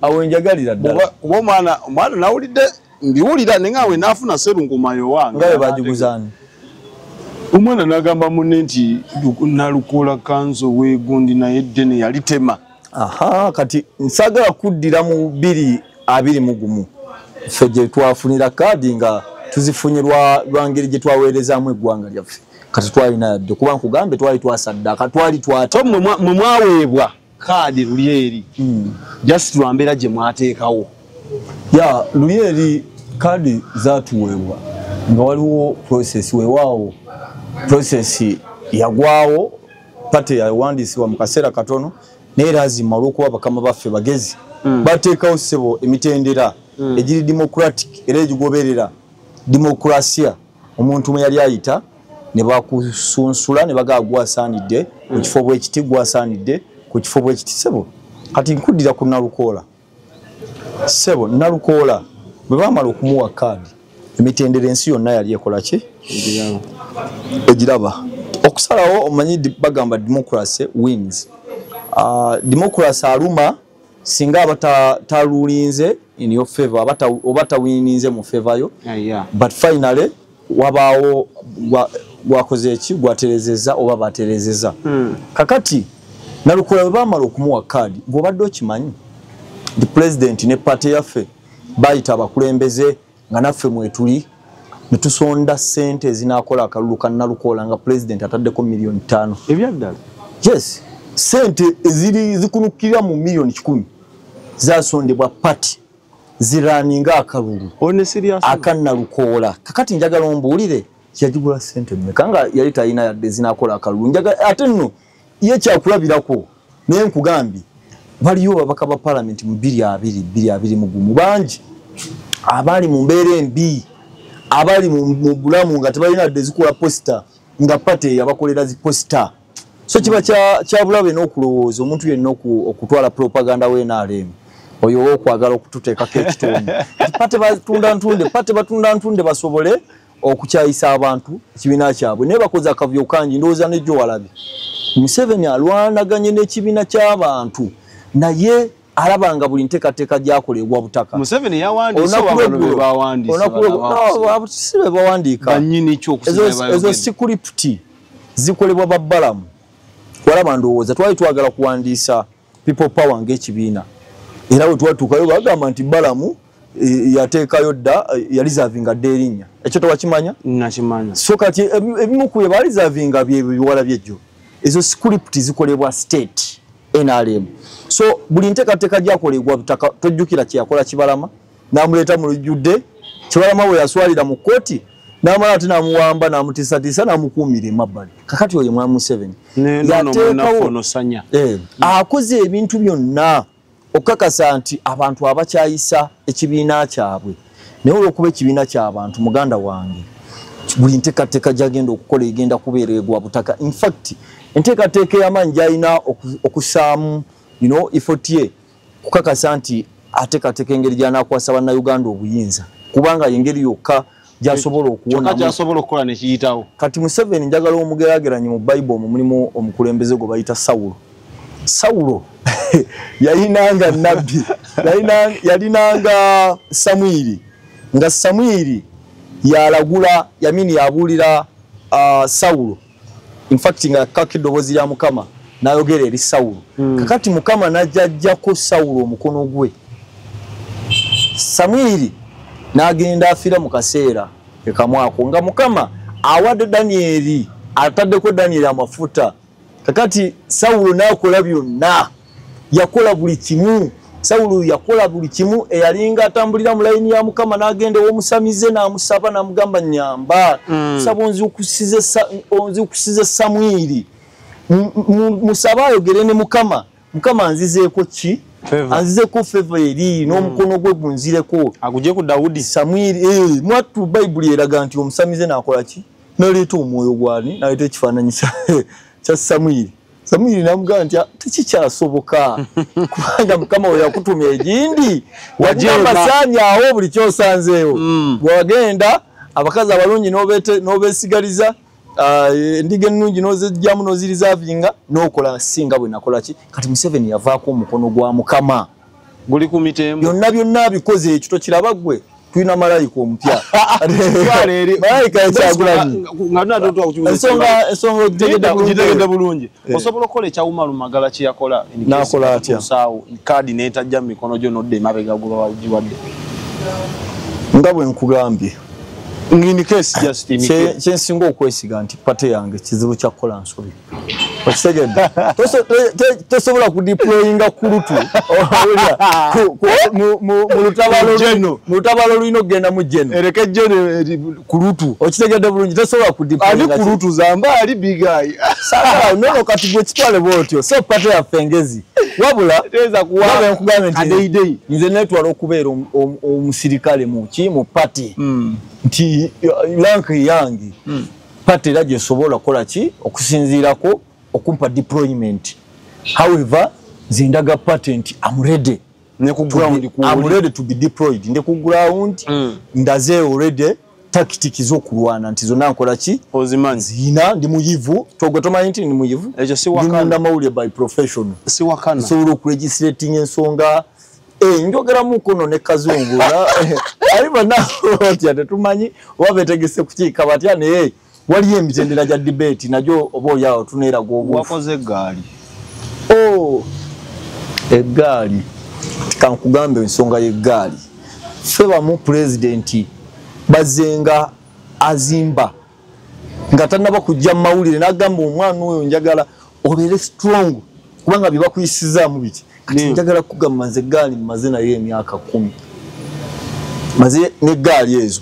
awo enjagalira ddala kuba omwana nawulidde mbiwulira nengawe naafuna serungumayo wange ngawe bagiguzaani omwana nagamba munne nti nalukola kanzo wegundi naye ddene yalitema kati nsagala kuddira mu 221 ffe gye twafunira kaadi nga tuzifunye lwangeri gye twaweerezaamu eggwanga lyaffe kati twalina yadde kuba nkugambe twali twasaddaka twali twate mwe mwaweebwa kaadi lulyeri just lwambeera gye mwateekawo lulyeri kaadi zatuweebwa nga waliwo process weewaawo process yagwawo pate yawandiisibwa mu kaseera katono naye lazima olw'okuba bakama baffe bagezi bateekawo ssebo emitendera egiri democratic era egigoberera demokrasia omuntu mwe yali ayita ne bakusunsula ne bagaa gwasaanidde ku kifo bwekiti gwasaanidde ku kifo bwekiti ssebo kati nkuddira ku Nalukoola ssebo Nalukoola bwe baamala okumuwa kaadi emitendera ensi yonna yali ekola ki egiraba okusalawo omanyi bagamba democracy wins democracy aluma singa abatalulinze in your favor oba tawininze mu favor yo but finally wabaawo gwakoze eki gwaterezeza oba baterezeza kakati Nalukoola bwe baamala okumuwa kaadi ng'obadde okimanyi the president ne party yaffe bayita abakulembeze nga naffe mwetuli ne tusonda ssente ezinaakola akalulu ka Nalukoola nga president ataddeko $5 million ebyaddala yes sente zikunukira mu $1,000,000 zasondebwa party ziraninga akalulu aka Nalukoola kakati njagala ombuulire yagigula sente mmeka nga yali talina yadde zinaakola akalulu ate nno ye kyakulabirako naye nkugambye baliyo babaka ba parliament mu 221 bangi abali mu mbeera embi abali mu bulamu nga tebalina dde zikola posta nga pate yabakolera zi posta so kiba kyabulabe n'okulowooza omuntu yenna okutwala propaganda w'NRM oyo okwagala okututeekako ekitonde pate batunda ntunde basobole okukyayisa abantu ekibiina kyabwe naye bakoze akavyo kangi ndowooza nejjo walabe Museveni alwanaganye n'ekibiina ky'abantu naye alabanga buli nteekateeka gyakolebwa butaka Museveni yawandiisa wabano bawandiika ezo script zikolebwa babbalamu walaba ndowooza twali twagala kuwandiisa people power ng'ekibiina era bwe twatuukayo bagamba nti balamu yateekayo dda yalizavinga dda erinnya ekyo tewakimanya nakimanya so kati ebimu ku bye balizavinga biwala byejjo ezo script zikolebwa state NRM so buli nteekateeka gyakolebwa butaka tojjukira kyeyakola Kibalama n'amuleeta mu lujjudde Kibalama bwe yaswalira mu kkooti n'amala ate n'amuwamba n'amutiisatiisa n'amukuumira emabbali kakati oyo mwami Museveni yateekawo akoze ebintu byonna okukakasa nti abantu abakyayisa ekibiina kyabwe naye olw'okuba ekibiina ky'abantu muganda wange buli nteekateeka gyagenda okukola egenda kubeera egwa butaka in fact enteekateeka ey'amaanyi gy'alina okusaamu effort ye kukakasa nti ateekateeka engeri gy'anaakwasa bannayuganda obuyinza kubanga engeri yokka gy'asobola okukola nekiyitawo kati Museveni njagala omugeraageranye mu Bible mulimu omukulembeze gwe bayita Sawulo yalinanga nabbi yalinanga Samwiri nga Samwiri yalagula yabuulira Sawulo in fact nga kakka eddoboozi lya Mukama n'ayogera eri Sawulo kakati Mukama n'ajjako Sawulo omukono gwe Samwiri n'agenda afira mu kaseera ekamwako nga Mukama awadde Danieri ataddeko Danieri amafuta. Kakati Sawulo n'akola byonna, yakola buli kimu. Sawulo yakola buli kimu, eyalinga atambulira mu layini ya Mukama n'agenda ew'omusamize n'amusaba n'amugamba nyamba. Saba onzikusize Samwiri. Musaba ayogere ne Mukama. Mukama anzizeeko ki? Anzizeeko favor eri n'omukono gwe gunzireko. Akuje ku Daudi. Samwiri mwattu Bayibuli eraga nti omusamize n'akola ki? N'aleeta omwoyo gwani, n'aleeta ekifaananyi kya Samwiri. Samwiri n'amugamba nti tekikyasoboka kubanga Mukama we yakutumya egindi wagamba saanyaawo buli kyosanzeewo. Bw'wagenda abakazi abalungi n'obeesigaliza endiga ennungi n'ozijjamu n'ozirizavinga n'okola singa bwe nakola ki. Kati Museveni yavaako omukono gwa Mukama guli ku mitemu. Byonna bikoze ekyo tokiraba ggwe. Tulina malayika omupya. Malayika yakyagulanyi. Ensonga gitegedde bulungi. Osobola okukola ekyawuma Lumagala kye yakola. N'akola atya? Kaadi n'etajja mu mikono gyo n'odda emabega gwe bagiwadde. Nga bwe nkugambye. In case just in case. Kyensinga okwesiga nti pate yange kizibu kya kukola nsobi. Okitegedde. Tosobola kudeployinga ku lutu. Mu lutabalo lulina okugenda mu jeno. Ereke jeno ku lutu. Okitegedde bulungi tosobola kudeployinga. Ali ku lutu zamba ali bigayi. Sala nono kati gwe kitwale bwotyo. So pate ya fengezi. Wabula teza kuwa nkugambye nti adeidei. Nze netwala okubeera omusirikale mu pate. Nti rank yangi pate la jesobola kola ki okusinzirako okumpa deployment. However zindaga patent I'm ready ku ground I'm ready to be deployed ndi ku ground ndaze already tactics zokulwana nti zonna nkola ki ozimanyi zina ndi muyivu togwe tomanyi nti ndi muyivu ekyo si wakana ndi mawulire by professional si wakana so registrating ensonga njogera mukono ne kazungu aliba naho ati tumanyi wabetegese kukiika batya ne wali emitendera ja debate najo obo yawo tunera gogo wakoze egaali egaali kankugambe ensonga y'egaali feba mu president bazenga azimba nga tanaba kujja mawulire nagamba omwana oyo njagala obere strong kubanga biba kuyisiza mu biti kati njagala kugamba nze gaali maze naye emyaka 10 maze ne gaali ezo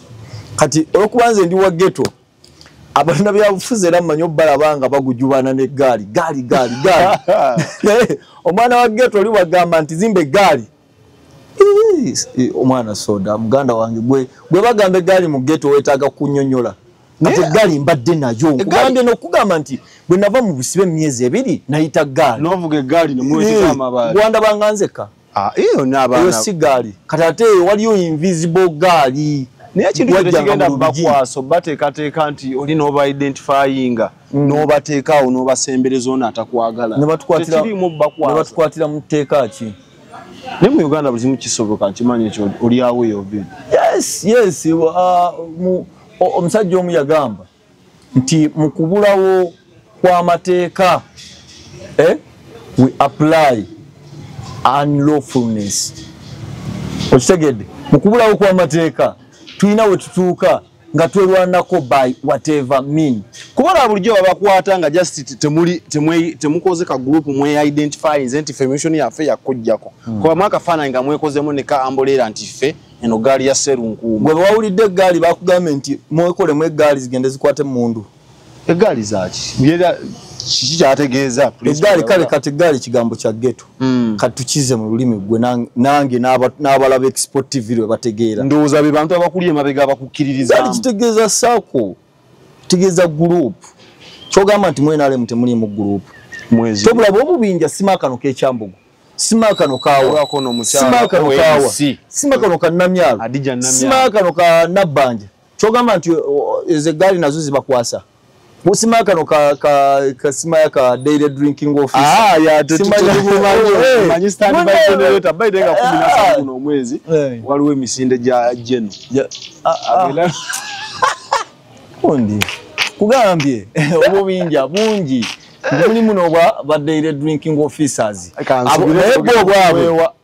kati okubanze ndi wa ghetto abana byabufuze era manyo balabanga bagujubana ne gaali omwana wa ghetto oli bagamba nti zimbe gaali omwana soda muganda wange gwe bagambe gaali mu ghetto wetaaga kunyonyola kati gaali mbadde nayo kugambye n'okugamba nti bwe nava mu busibe emyezi 2 nayita gaali novuga gaali nemweteka amabaali Rwanda banganzeka iyo n'abaana si gaali kati ate waliyo invisible gaali naye kintu kigenda bakwaso bateekateeka nti oli n'oba identifyinga n'obateekaawo n'obasembereza ono atakwagala tekirimu bakwaso ne batukwatira mu tteeka ki ne mu Uganda buli kimu kisoboka nkimanyi ekyo oli away of it. Yes omusajja omu yagamba nti mu kubulawo kw'amateeka we apply unlawfulness. Okitegedde mu kubulawo kw'amateeka tulina we tutuuka nga twerwanako by whatever mean. Kubala bulijjo babakwata nga just temukoze ka group mwe identify nze nti information yaffe yakujjako kuba mwaka fana nga mwekozemu ne ka ambolera nti ffe eno gaali ya serunkumu gwe bawulidde gaali bakugambye nti mwekole mwe gaali zigende zikwate mundu egaali zaki byera kiki kyategeeza egaali kale kati gaali kigambo kya ghetto kati tukize mu lulimi gwe nange n'abalaba export TV lwe bategeera ndowooza be bantu abakulye mabega abakukkiririza gaali kitegeeza sako tegeeza group kyogamba nti mwena ale mutemuli mu group mwezi tobulaba obubinja simakano k'ekyambugu simakano kawa simakano kawa simakano ka namyalo simakano ka nabanja kyogamba nti eze gaali nazo zibakwasa Musimakano ka simaya ka daily drinking officer. Ya manyi stand by generator by denga 17 no mwezi waliwo emisinde ja jeno. Kundi kugambye obubinja bungi Muli muno ba daily drinking officers.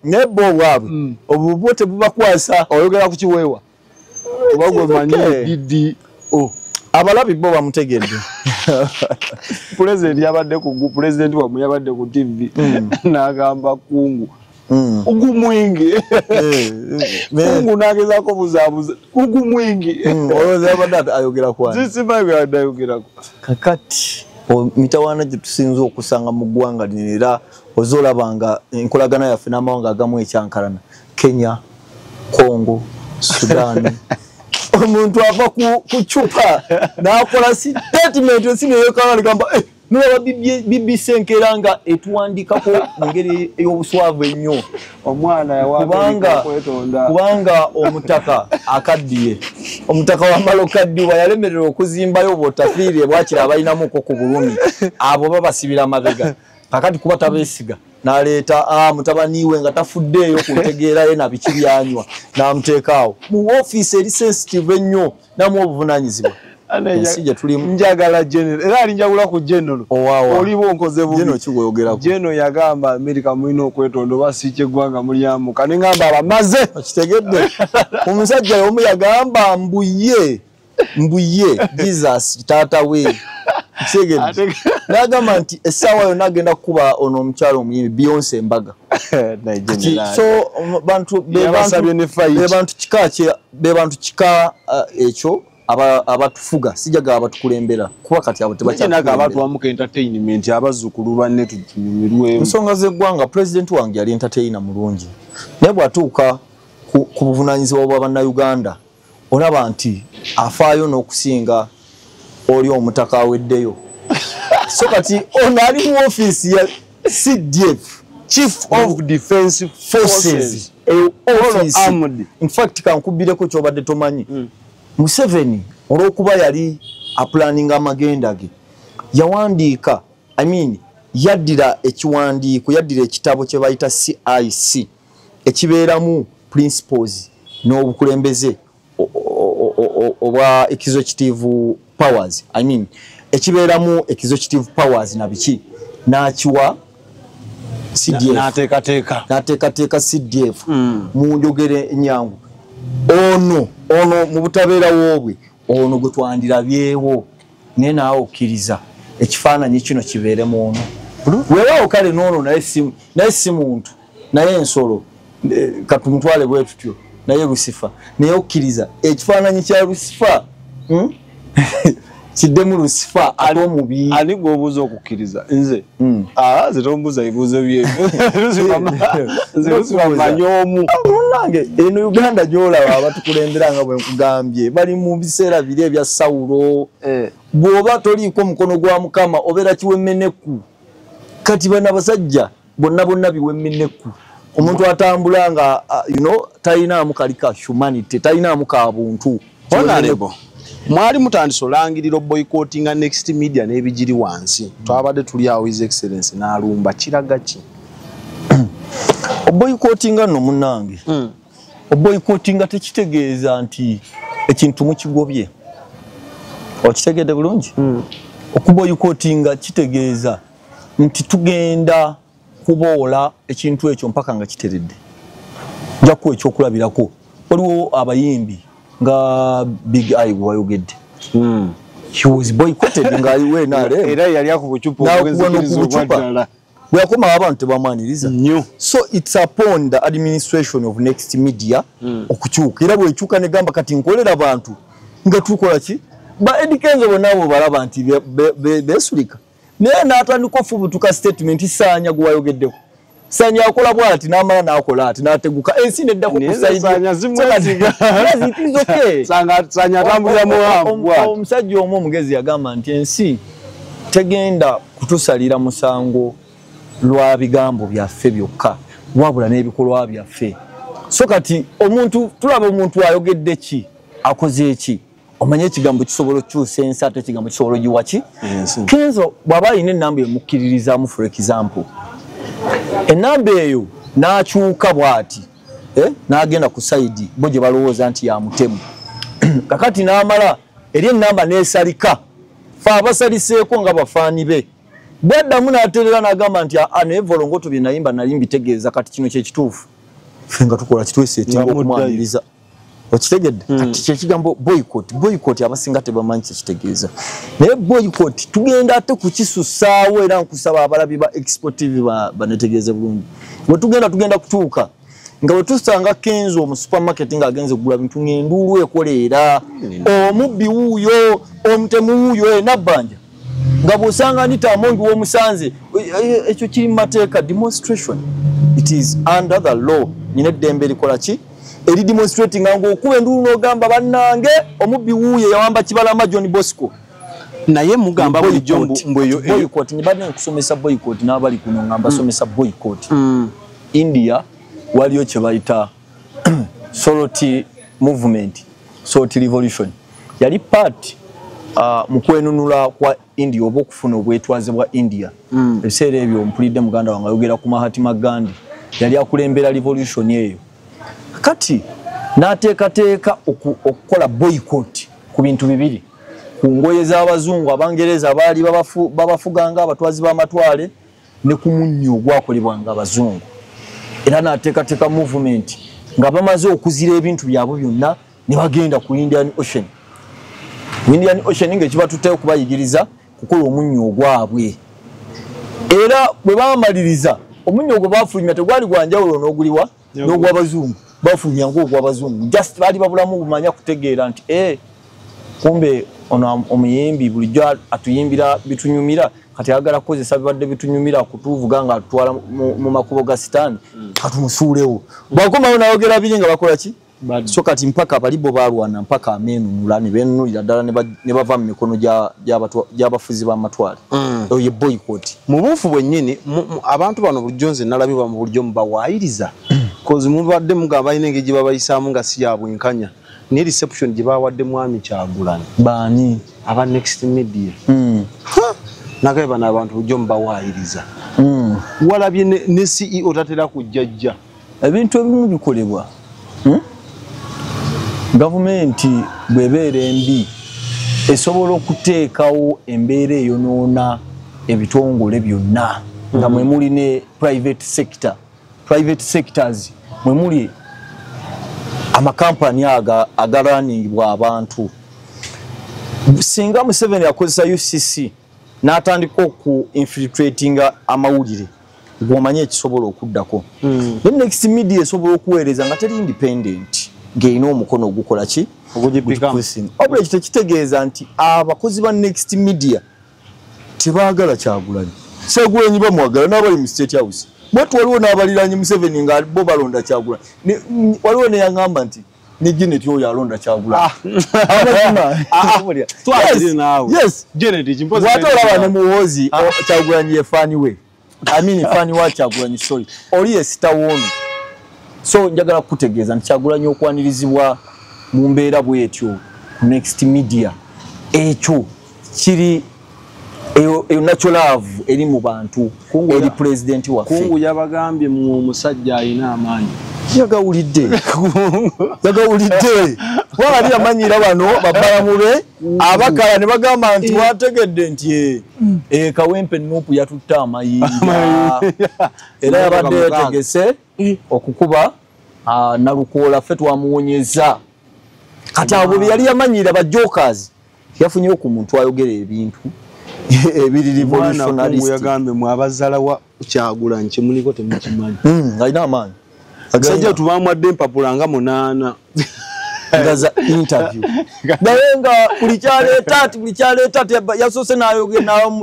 Nebo bwabwe. Obubote bubakwasa. Oyogera ku kiweewa. Obagwe manyi didi. Abalabi bo bamutegedde. President yabadde ku president wa yabadde ku TV n'agamba kungu. Ugu mwingi. Kungu nagezako buzabuza. Ugu mwingi. Oyoza yabadde ayogera kwani. Sisiba yagayogera. Kakati mitawana gye tusinza okusanga mu ggwanga lino era ozolabanga enkolagana yaffe n'amawanga agamu ekyankalana. Kenya, Congo, Sudan. Omuntu ava ku chupa n'akola statement esineyekanga ligamba n'oba BBC enkeranga etuwandikako mu ngeri ey'obuswavu ennyo. Omwana yawanga kwetonda. Kubanga omutaka akaddiye. Omutaka wa malo kaddiwa yalemererwa okuzimbayo botafiire bwakira abalinamuko ku bulumi. Abo babasibira amabega. Kakati kuba tabeesiga. N'aleeta mutabaniwe nga tafuddeeyo kuntegeera ye na biki byanywa n'amuteekaawo mu ofiisi eri sensitive ennyo namu obuvunaanyizibwa. Ensi gye tulimu njagala general era alinjagula ku general oliwo nkoze bubi general kigoyogerako. General yagamba America mulina okwetonda oba si ky'eggwanga mulyamuka ne ngamba abamaze okitegedde. Omusajja y'omu yagamba mbuye Jesus taata we. Kitegedde. N'agamba nti essaawa yonna agenda kukuba ono omukyalo omuyimbi Beyonce embaga. So bantu be bantu kika ekyo abatufuga sijaga abatukulembera kuba kati abo tebakyaga abantu bamuka entertainment abazzukulu banne tunyumirwe. Nsonga z'eggwanga president wange yali entertainer mulungi naye bw'atuuka ku buvunaanyizibwa bwa bannayuganda olaba nti afaayo n'okusinga oli omutaka aweddeyo. So kati ono ali mu ofiisi ya CDF, Chief of Defense Forces, armed. In fact kankubireko kyobadde tomanyi. Museveni olw'okuba yali aplaninga amagenda ge yawandiika yaddira ekiwandiiko yaddira ekitabo kye bayita CIC ekibeeramu principles n'obukulembeze obwa executive powers ekibeeramu executive powers na biki n'akiwa CDF n'ateekateeka CDF mu njogere ennyangu. Ono mu butabeerawo bwe ono gwe twandirabyewo naye naawe okkiriza ekifaananyi kino kibeeremu ono. Weewaawo kale n'ono naye si muntu naye ensolo katumutwale bwe tutyo naye Lucifer naye okkiriza ekifaananyi kya Lucifer kiddemu Lucifer ate omubi. Ani gw'obuuza okukkiriza nze ze tombuuza ebibuuzo byebyo Lucifer manyoomu. Nange eno Uganda gy'olaba abatukulembera nga bwe nkugambye bali mu biseera biri ebya Sawulo. Bw'oba toliiko mukono gwa Mukama obeera kiwemmeneku. Kati bano abasajja bonna biwemmeneku. Omuntu atambula nga talinaamu kali ka humanity talinaamu ka buntu. Honorable mwali mutandise olangirira boycottinga Next Media n'ebigiri wansi twabadde tuli awo His Excellency n'alumba kiraga ki? Boycottinga no munange. Boycottinga tekitegeeza nti ekintu mukigobye. Okitegedde bulungi? Okuboycottinga kitegeeza nti tugenda kuboola ekintu ekyo mpaka nga kiteredde. Njakuwa ekyokulabirako. Waliwo abayimbi nga Big Eye wayogedde. He was boycotted nga aliwe nale. Era yali akubuchupa okugezekirizwa obwadala. Bwakoma abantu tebamaniriza. So it's upon the administration of Next Media okukyuka. Era bwekyuka ne gamba kati nkolera abantu nga tukola ki? Ba Edikenzo bonabo balaba nti besulika. Naye n'atandika ofubutuka statement Sanya gwayogeddeko. Sanya akola bwati n'amala n'akola ati n'ateguka ensi nedda ku kusaidia. Sanya zimweziga. It is okay. Sanya atambulira muhambu. Omusajja omu omugezi yagamba nti ensi tegenda kutusalira musango lwa bigambo byaffe byokka wabula n'ebikolwa byaffe. So kati omuntu tulaba omuntu ayogedde ki akoze eki omanye ekigambo kisobola okukyusa ensi ate ekigambo kisobola ogiwa ki? Kenzo bw'aba alina ennamba emukkiririzaamu for example ennamba eyo n'akyuka bw'ati n'agenda ku sayidi bo gye balowooza nti ya mutemu kakati n'amala eri ennamba n'esalika fe abasaliseeko nga bafaani be bwadda munaterera nagamba nti anevolongoto bye nayimba nali mbitegeeza kati kino kye kituufu fenga tukola kitwesettinga okumwaniriza okitegedde kati kyekigambo boycott abasinga tebamanyi kyekitegeeza naye boycott tugenda ate kukisusaawo era nkusaba abalabi ba Export TV banetegeeze bulungi bwe tugenda kutuuka nga bwe tusanga Kenzo mu supermarket nga agenze kugula bintu ng'enduulu ekoleera omubbi wuuyo omutemu wuuyo nabbanja nga bw'osanga Anita Amongi w'omusanze ekyo kiri mu mateeka demonstration it is under the law nyine eddembe likola ki eri demonstrating nga okuba enduulu n'ogamba bannange omubbi wuuyo yawamba Kibalama John Bosco naye mugamba bulijjo mbweyo boycott nibadde nkusomesa boycott n'abali kuno nga mbasomesa boycott India waliyo kye bayita Soroti movement Soroti revolution yali part mu kwenunula kwa India oba okufuna obwetwaze bwa India ebiseera ebyo ompulidde muganda wange ayogera ku Mahatma Gandhi yali akulembera revolution eyo kati n'ateekateeka okukola boycott ku bintu bibiri ku ngoye z'abazungu abangereza baali babafuganga abatwazi b'amatwale ne ku munnyo ogwakolebwanga abazungu era n'ateekateeka movement nga bamaze okuzira ebintu byabwe byonna ne bagenda ku Indian Ocean ng'ekibatutte okubayigiriza kukola omunnyo ogwabwe era bwe bamaliriza omunnyo ogwo baafulumya tegwali gwa njawulo n'oguliwa n'ogw'abazungu bafulumya ng'ogw'abazungu just baali babulamu bumanya kutegeera nti kumbe ono omuyimbi bulijjo atuyimbira bitunyumira kati agala kozesa bibadde bitunyumira kutuvuga nga atwala mu makubo ga sitaani katumusuulewo bwakomawo nayogera biri nga bakola ki so kati mpaka balibo balwana mpaka amenunula ne benunulira ddala ne bava mu mikono gy'abafuzi b'amatwale oyo boycott mu buufu bwennyini abantu bano bulijjo nze nalabibwa mu bulijjo mubawaayiriza kozi mubadde mugamba balina engeri gye babayisaamu nga si ya bwenkanya ne reception gye bawadde mwami Kyagulanyi baani aba Next Media nagaye bano abantu bulijjo mubawaayiriza walabye ne CEO tatera kujjajja ebintu ebimu bikolebwa gavumenti bwebeera embi esobola okuteekawo embeera eyonoona ebitongole byonna nga mwe muli ne private sectors mwe muli amakampani agalaningibwa abantu singa Museveni akozesa UCC n'atandika oku infiltratinga amawulire gw'omanye ekisobola okuddako Next Media esobola okuweereza nga teri independent ng'erina omukono ogukola ki obula ekyo tekitegeeza nti abakozi ba Next Media tebaagala Kyagulanyi Kyagulanyi bamwagala n'abali mu State House bwatu waliwo n'abaliranye Museveni nga bo balonda Kyagulanyi waliwo ne yaŋŋamba nti ne Janet oyo alonda Kyagulanyi wate olaba ne muwozi Kyagulanyi yefaani we faani wa Kyagulanyi sorry oli yesitawoono so njagala kutegeeza nti Kyagulanyi okwanirizibwa mu mbeera bwetyo Next Media ekyo kiri eyo natural eri mu bantu eri president waffe kungu yabagambye mu musajja alina amaanyi yagawulidde wali amanyira bano babalamule abakala ne bagamba nti wategedde nti Kawempe Nuupu yatutta amayinja era yabadde yategese okukuba Nalukoola ffe twamuwonyeza kati abo bye yali yamanyira ba jokers yafunyeyo ku muntu ayogera ebintu ebiri revolutionary yagambe mu abazala wa Kyagulanyi kyemuliko temukimanyi alina amaanyi sajja tubamwadde empapula nga 8 ngaza interview nayenga buli kyaleeta yasoose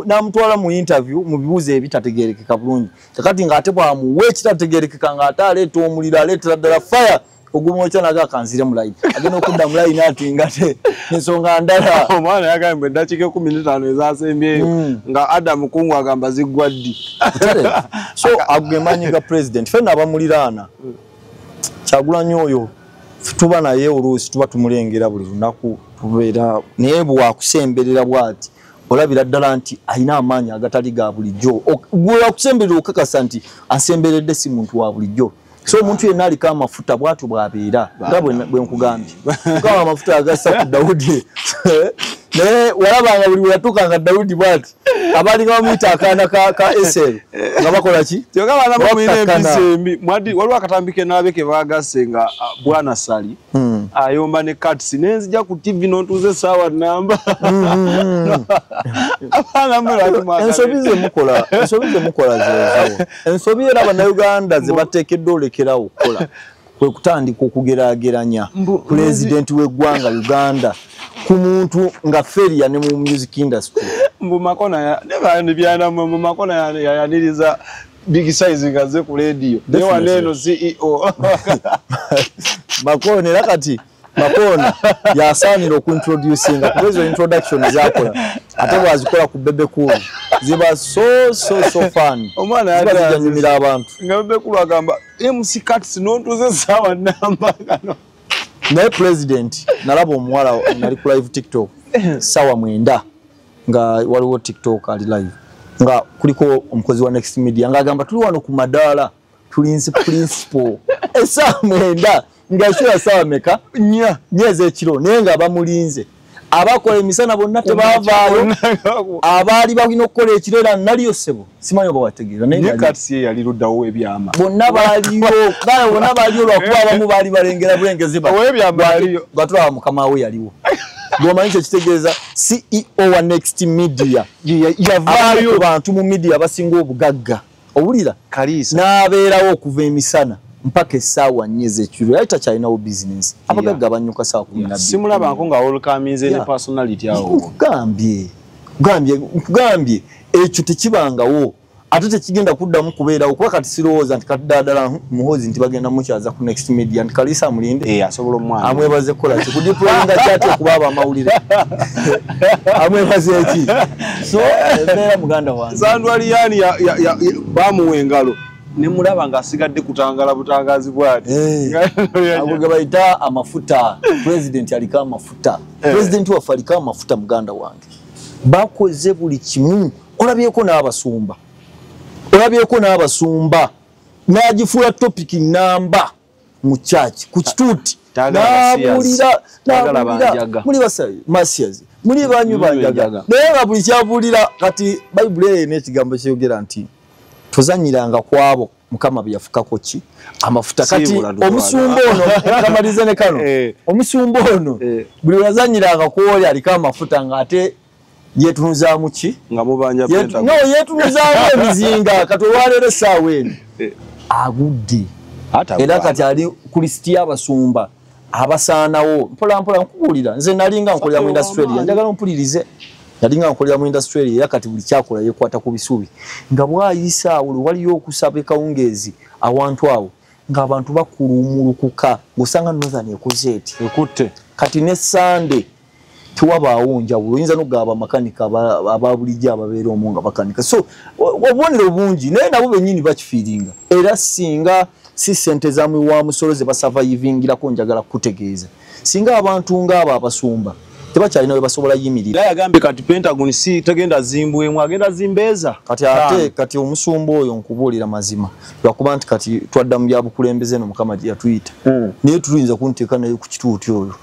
n'amutwala mu interview mu bibuuzo ebitategeerekeka bulungi kakati ng'ate bwamuwa ekitategeerekeka ng'ate aleeta omuliro aleetera ddala fire ogumwokya naga akanzire mu line agenda okudda mu line ati ngate ensonga ndala omwana yagambye eddakiika 15 ezasembyeyo nga Adam Kungu agamba ziggwa ddi so agemanyiga president fenna abamuliraana Kyagulanyi oyo tuba naye oluusi tuba tumulengera buli lunaku tubeera naye bwakusemberera bwati olabira ddala nti alina amaanyi agatali ga bulijjo bwakusemberera okakasa nti asemberedde si muntu wa bulijjo so omuntu yenna aliko amafuta bwatu bwabeera nga bwe nkugambye kama amafuta agassa ku Daudi naye walabanga buli weyatuuka nga Daudi bwati abalinga bamuyita akaana ka SL nga bakola ki kyokka baana bamuyina empisa embi waliwo akatambi ke naabe ke baagasse nga bwana Sali ayomba ne cuts nenzija ku TV n'ontuuza essaawa nnamba ensobi ze mukola zezo ensobi era bannayuganda ze bateekeddwa olekerawo okukola kwe kutandika okugeraageranya pulezidenti w'eggwanga Uganda ku muntu nga feria ne mu music industry Makona yayaniriza big size nga ze ku radio ne waneno CEO Makona era kati Makona yasaanira okuintroducinga kubezo introduction zakola ate bwazikola ku Bebe Cool ziba so fun omwana yanyumira abantu nga Bebe Cool agamba MC Cuts n'ontuuza essaawa nnamba kano naye president nalaba omuwala nali ku live TikTok sawa 9 nga waliwo TikTok ali live nga kuliko omukozi wa Next Media nga agamba tuli wano ku madaala tulinzi principal sawa 9 nga shira sawa meka nyeze ekiro naye nga bamulinze abakola emisana bonna tebavaayo abaali balina okukola ekirera naliyo ssebo simanyi oba wategeera naye kati yali luddawo ebyama bonna baaliyo kale bonna baaliyo lwakuba abamu baali balengera bulengezi batulaba mukama we yaliwo gwomanyi kyekitegeeza CEO wa Next Media yavaayo bantu mu media abasinga obugagga owulira n'abeerawo okuva emisana mpaka essaawa 4 ez'ekiro yali takyalinawo business abagagga banyuka ssaawa 12 simulabako nga olukamize ne personality awo nkugambye ekyo tekibangawo ate tekigenda kuddamu kubeerawo kuba kati sirowooza nti katudaadala muhozi nti bagenda mukyaza ku Next Media nti Kalisa amulinde asobola omwana amwebaze kukola ki kudiployinga kyati okuba abamawulire amwebaze eki so embeera muganda wange Sandwaliyani bamuwa engalo ne mulaba ng'asigadde kutangala butangazi bwati abo ge bayita amafuta president aliko amafuta president waffe aliko amafuta muganda wange bakoze buli kimu olabyeko n'abasumba n'agifuula topic namba mu church ku kituuti n'abulira muli Masias muli banyu banjaga naye nga buli kyabuulira kati Bayibuli n'ekigambo kyeyogera nti tuzanyiranga kwabo mukama byafukako ki amafuta kati omusumba ono kamalize ne kano omusumba ono buli wazanyiranga kwoli aliko amafuta ngate yetunuzamu ki nga mubanja no yetunuzamu emizinga kati olwaleero essaawa eno agudde era kati ali ku lisiti y'abasumba abasaanawo mpola nkubuulira nze nalinga nkolera mu industry njagala ompulirize nalinga nkolera mu industry era kati buli kyakola yekwata ku bisubi nga bwayisa awo waliyo okusaba ekawungeezi awantu awo ng'abantu bakulumulukuka ng'osanga Northern ekoze eti ekutte kati ne Sunday tiwabaawo njawulo oyinza n'ogaba makanika ababulijjo ababeera omu nga bakanika so obubonero bungi naye nabo bennyini bakifiiringa era singa si ssente zamwe wa musolo ze basavayivingirako njagala kutegeeza singa abantu ng'abo abasumba tebakyalina we basobola yimirira yagambye kati Pentagon si tegenda zimbwemu agenda zimbeeza kati omusumba oyo nkubuulira mazima lwakuba nti kati twadda mu byabukulembeze no mukama gye yatuyita naye tuluyinza kunteeka naye ku kituuti oyo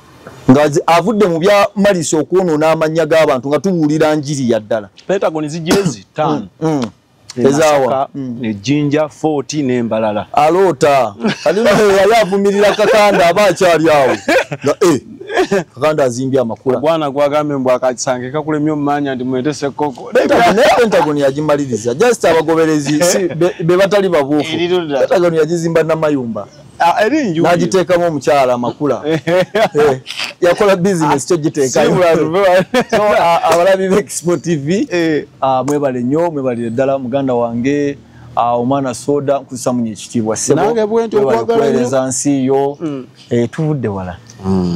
nga avudde mu bya malisa okwonoona amanya g'abantu nga tubuulira njiri ya ddala Pentagon zijezi 5 ezaawa ejjinja 40 n'embalala aloota kalino yali avumirira kakanda aba akyali awo nga kakanda azimbye amakula bwana gwagambe mbw akasange kakulemye omumanya ndi mwetese koko Pentagon yagimaliriza just abagoberezi be batali babuufu Pentagon yagizimba n'amayumba n'agiteekamu omukyala amakula yakola business kyo giteekayo so abalabi b'Expo TV mwebale nnyo mwebalire ddala muganda wange omwana soda nkusamunye ekitiibwa sebokuweereza nsi yo tuvudde wala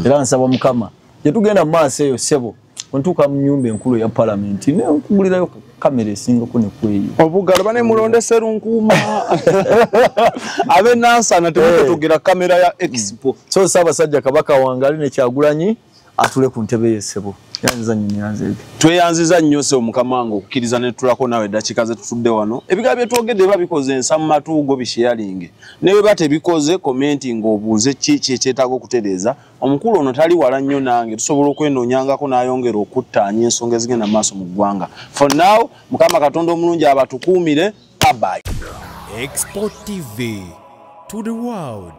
era nsaba mukama gyetugenda mu maaso eyo sebo ontuuka mu nnyumba enkulu ya palamenti naye nkugulirayo kamera esingako nekweyo obugalo bane mulonde serunkuuma abe nansana temutogera kamera ya Expo so Ssaabasajja Kabaka wange ali ne Kyagulanyi atule ku ntebe yesebo yanza nyanze tweyanziza nnyo se omukama wange okukkiriza ne tulako nawe dakika ze tutudde wano ebigambo bye twogedde babikoze ensamu matuugo bisharinge newe batebikoze commenting obuuze ki kyetaaga okutereeza omukulu ono tali wala nnyo nange tusobola okwenoonyangako n'ayongera okuttaanya ensonga ezigenda maaso mu ggwanga for now mukama katonda omulungi abatukuumire bye. Export TV to the world.